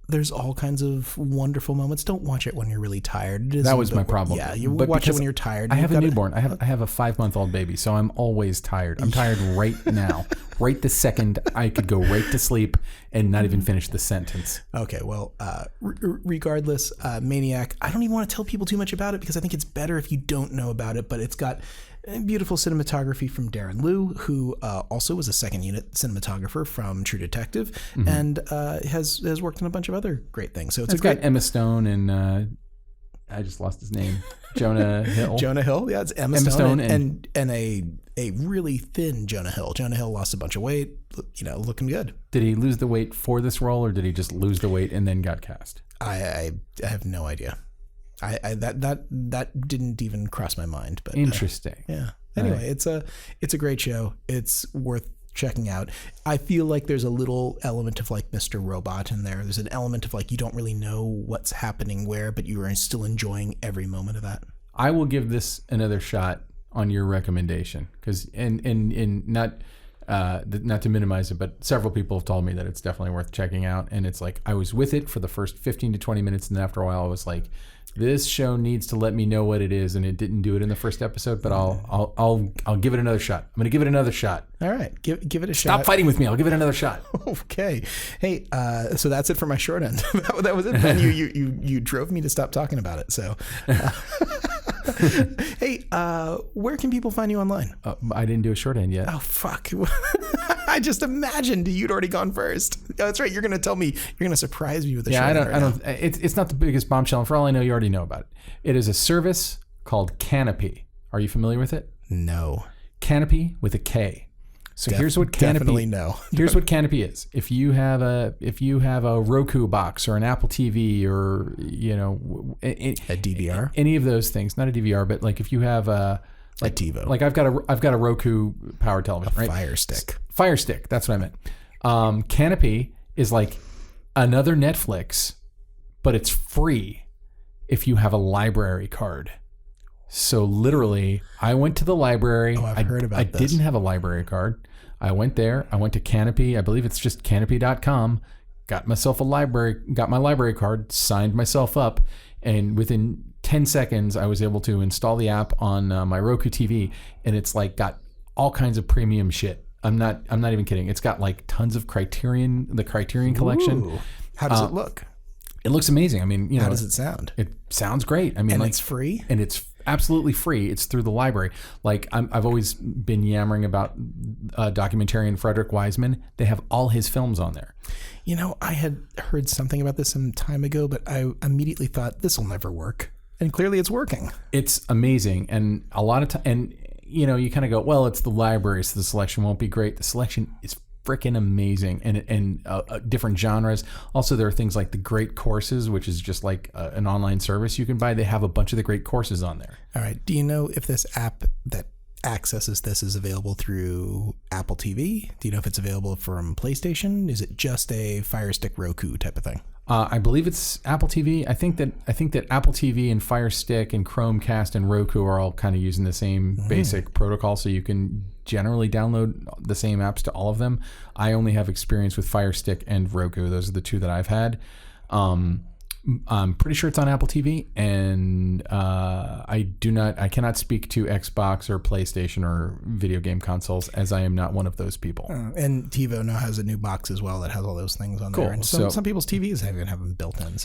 there's all kinds of wonderful moments. Don't watch it when you're really tired. That was my problem. Yeah, you watch it when you're tired. I have a newborn. I have a 5-month-old baby, so I'm always tired. I'm tired right now. Right the second I could go right to sleep and not even finish the sentence. Okay, well, regardless, Maniac, I don't even want to tell people too much about it because I think it's better if you don't know about it, but it's got beautiful cinematography from Darren Liu, who also was a second unit cinematographer from True Detective, and has worked on a bunch of other great things. So it's got Emma Stone and I just lost his name. Jonah Hill. Jonah Hill, yeah, it's Emma Stone and a really thin Jonah Hill. Jonah Hill lost a bunch of weight, looking good. Did he lose the weight for this role, or did he just lose the weight and then got cast? I have no idea. That didn't even cross my mind. But interesting. Yeah. Anyway, it's a great show. It's worth checking out. I feel like there's a little element of like Mr. Robot in there. There's an element of like you don't really know what's happening where, but you are still enjoying every moment of that. I will give this another shot on your recommendation because and not to minimize it, but several people have told me that it's definitely worth checking out. And it's like I was with it for the first 15 to 20 minutes, and then after a while I was like, this show needs to let me know what it is, and it didn't do it in the first episode. But I'll give it another shot. I'm going to give it another shot. All right, give it a shot. Stop fighting with me. I'll give it another shot. Okay. Hey, so that's it for my short end. that was it. Ben, you drove me to stop talking about it. So, hey, where can people find you online? I didn't do a short end yet. Oh fuck! I just imagined you'd already gone first. Oh, that's right. You're going to tell me. You're going to surprise me with the short end. I don't. It's not the biggest bombshell, and for all I know, you already know about it. It is a service called Kanopy. Are you familiar with it? No. Kanopy with a K. So here's what Kanopy. Definitely no. Here's what Kanopy is. If you have a Roku box or an Apple TV or a DVR, any of those things, not a DVR, but like if you have a TiVo, like I've got a Roku powered television, right? Fire Stick. Fire Stick. That's what I meant. Kanopy is like another Netflix, but it's free if you have a library card. So literally, I went to the library. Oh, I've heard about this. I didn't have a library card. I went there. I went to Kanopy. I believe it's just Kanopy.com. Got myself got my library card, signed myself up, and within 10 seconds, I was able to install the app on my Roku TV, and it's like got all kinds of premium shit. I'm not even kidding. It's got like tons of the Criterion collection. Ooh. How does it look? It looks amazing. I mean, how does it sound? It sounds great. I mean, and it's free? And it's absolutely free. It's through the library. Like I've always been yammering about documentarian Frederick Wiseman. They have all his films on there. You know, I had heard something about this some time ago, but I immediately thought this will never work. And clearly it's working. It's amazing. And a lot of time, and you kind of go, well, it's the library, so the selection won't be great. The selection is freaking amazing, and different genres. Also, there are things like the Great Courses, which is just like an online service you can buy. They have a bunch of the great courses on there. All right. Do you know if this app that accesses this is available through Apple TV? Do you know if it's available from PlayStation? Is it just a Fire Stick Roku type of thing? I believe it's Apple TV. I think that Apple TV and Fire Stick and Chromecast and Roku are all kind of using the same basic protocol, so you can generally download the same apps to all of them. I only have experience with Fire Stick and Roku. Those are the two that I've had. I'm pretty sure it's on Apple TV, and I cannot speak to Xbox or PlayStation or video game consoles, as I am not one of those people. And TiVo now has a new box as well that has all those things on there. And some people's TVs even have them built in.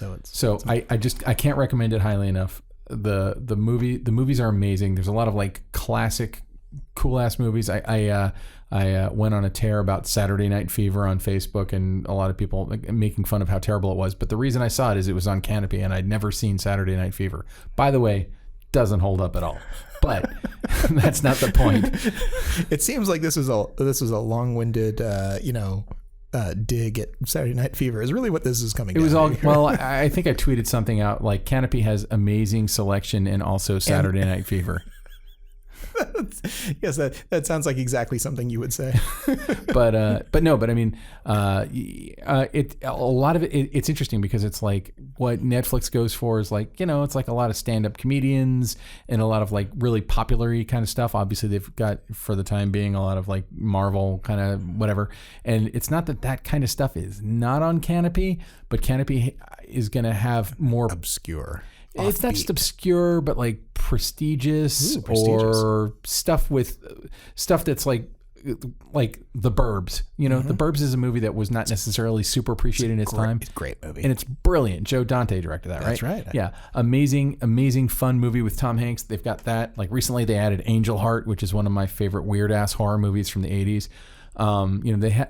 I can't recommend it highly enough. The movies are amazing. There's a lot of like classic, cool ass movies. I went on a tear about Saturday Night Fever on Facebook, and a lot of people making fun of how terrible it was. But the reason I saw it is it was on Kanopy, and I'd never seen Saturday Night Fever. By the way, doesn't hold up at all. But that's not the point. It seems like this is a long-winded, dig at Saturday Night Fever. Is really what this is coming. It was all well. I think I tweeted something out like Kanopy has amazing selection and also Saturday Night Fever. Yes, that sounds like exactly something you would say. but I mean, a lot of it's interesting because it's like what Netflix goes for is like, it's like a lot of stand-up comedians and a lot of like really popular-y kind of stuff. Obviously, they've got, for the time being, a lot of like Marvel kind of whatever. And it's not that kind of stuff is not on Kanopy, but Kanopy is going to have more obscure. It's not just obscure, but like prestigious. Or stuff that's like The Burbs. The Burbs is a movie that was not necessarily super appreciated in its time. It's a great movie. And it's brilliant. Joe Dante directed that, right? That's right. Yeah. Amazing fun movie with Tom Hanks. They've got that. Like recently they added Angel Heart, which is one of my favorite weird ass horror movies from the 80s.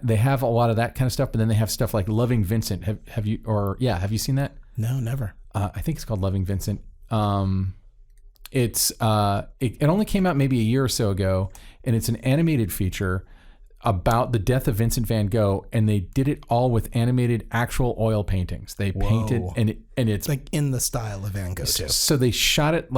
They have a lot of that kind of stuff, but then they have stuff like Loving Vincent. Have you seen that? No, never. I think it's called Loving Vincent. It only came out maybe a year or so ago, and it's an animated feature about the death of Vincent van Gogh, and they did it all with animated actual oil paintings. They painted, and it's like in the style of Van Gogh too. So they shot it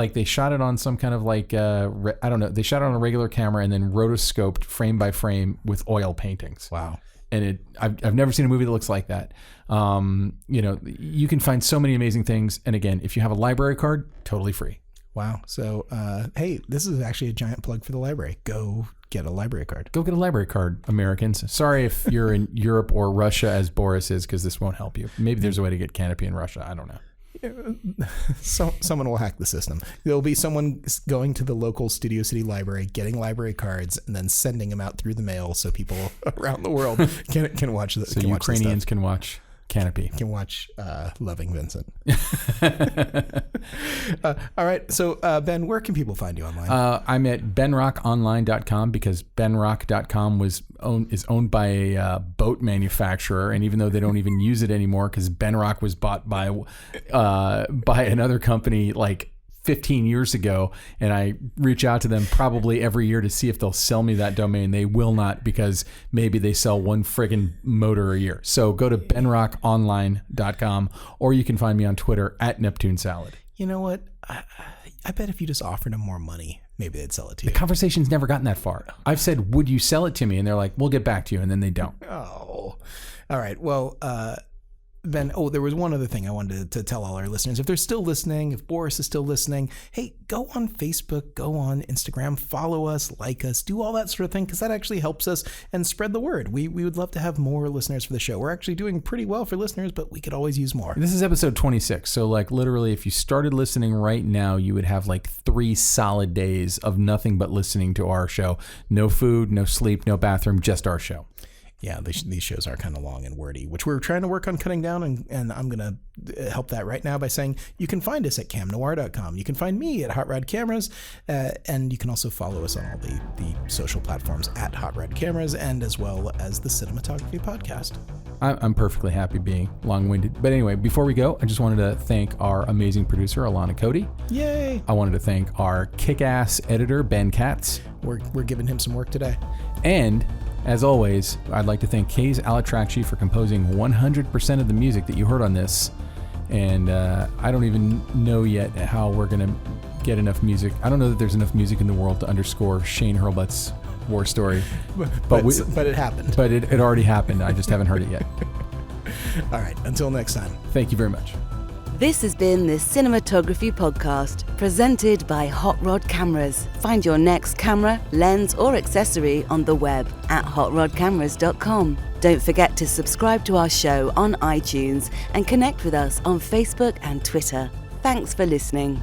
on some kind of like I don't know. They shot it on a regular camera and then rotoscoped frame by frame with oil paintings. Wow. And I've never seen a movie that looks like that. You can find so many amazing things. And again, if you have a library card, totally free. Wow. So, hey, this is actually a giant plug for the library. Go get a library card. Go get a library card, Americans. Sorry if you're in Europe or Russia, as Boris is, because this won't help you. Maybe there's a way to get Kanopy in Russia. I don't know. Someone will hack the system. There'll be someone going to the local Studio City library, getting library cards, and then sending them out through the mail so people around the world can watch the. So Ukrainians can watch Kanopy. Can watch Loving Vincent. All right. So, Ben, where can people find you online? I'm at benrockonline.com because benrock.com is owned by a boat manufacturer. And even though they don't even use it anymore because Benrock was bought by another company like 15 years ago, and I reach out to them probably every year to see if they'll sell me that domain. They will not, because maybe they sell one friggin' motor a year. So go to benrockonline.com, or you can find me on Twitter at Neptune Salad. You know what? I bet if you just offered them more money, maybe they'd sell it to you. The conversation's never gotten that far. I've said, would you sell it to me? And they're like, we'll get back to you. And then they don't. Oh, all right. Well, Ben, there was one other thing I wanted to tell all our listeners. If they're still listening, if Boris is still listening, hey, go on Facebook, go on Instagram, follow us, like us, do all that sort of thing, because that actually helps us and spread the word. We would love to have more listeners for the show. We're actually doing pretty well for listeners, but we could always use more. This is episode 26. So like literally, if you started listening right now, you would have like 3 solid days of nothing but listening to our show. No food, no sleep, no bathroom, just our show. Yeah, these shows are kind of long and wordy, which we're trying to work on cutting down, and I'm going to help that right now by saying you can find us at camnoir.com. You can find me at Hot Rod Cameras, and you can also follow us on all the social platforms at Hot Rod Cameras, and as well as the Cinematography podcast. I'm perfectly happy being long-winded. But anyway, before we go, I just wanted to thank our amazing producer, Alana Cody. Yay! I wanted to thank our kick-ass editor, Ben Katz. We're giving him some work today. And as always, I'd like to thank Kaze Alatrachi for composing 100% of the music that you heard on this. And I don't even know yet how we're going to get enough music. I don't know that there's enough music in the world to underscore Shane Hurlbut's war story. But it happened. But it already happened. I just haven't heard it yet. All right. Until next time. Thank you very much. This has been the Cinematography Podcast, presented by Hot Rod Cameras. Find your next camera, lens, or accessory on the web at hotrodcameras.com. Don't forget to subscribe to our show on iTunes and connect with us on Facebook and Twitter. Thanks for listening.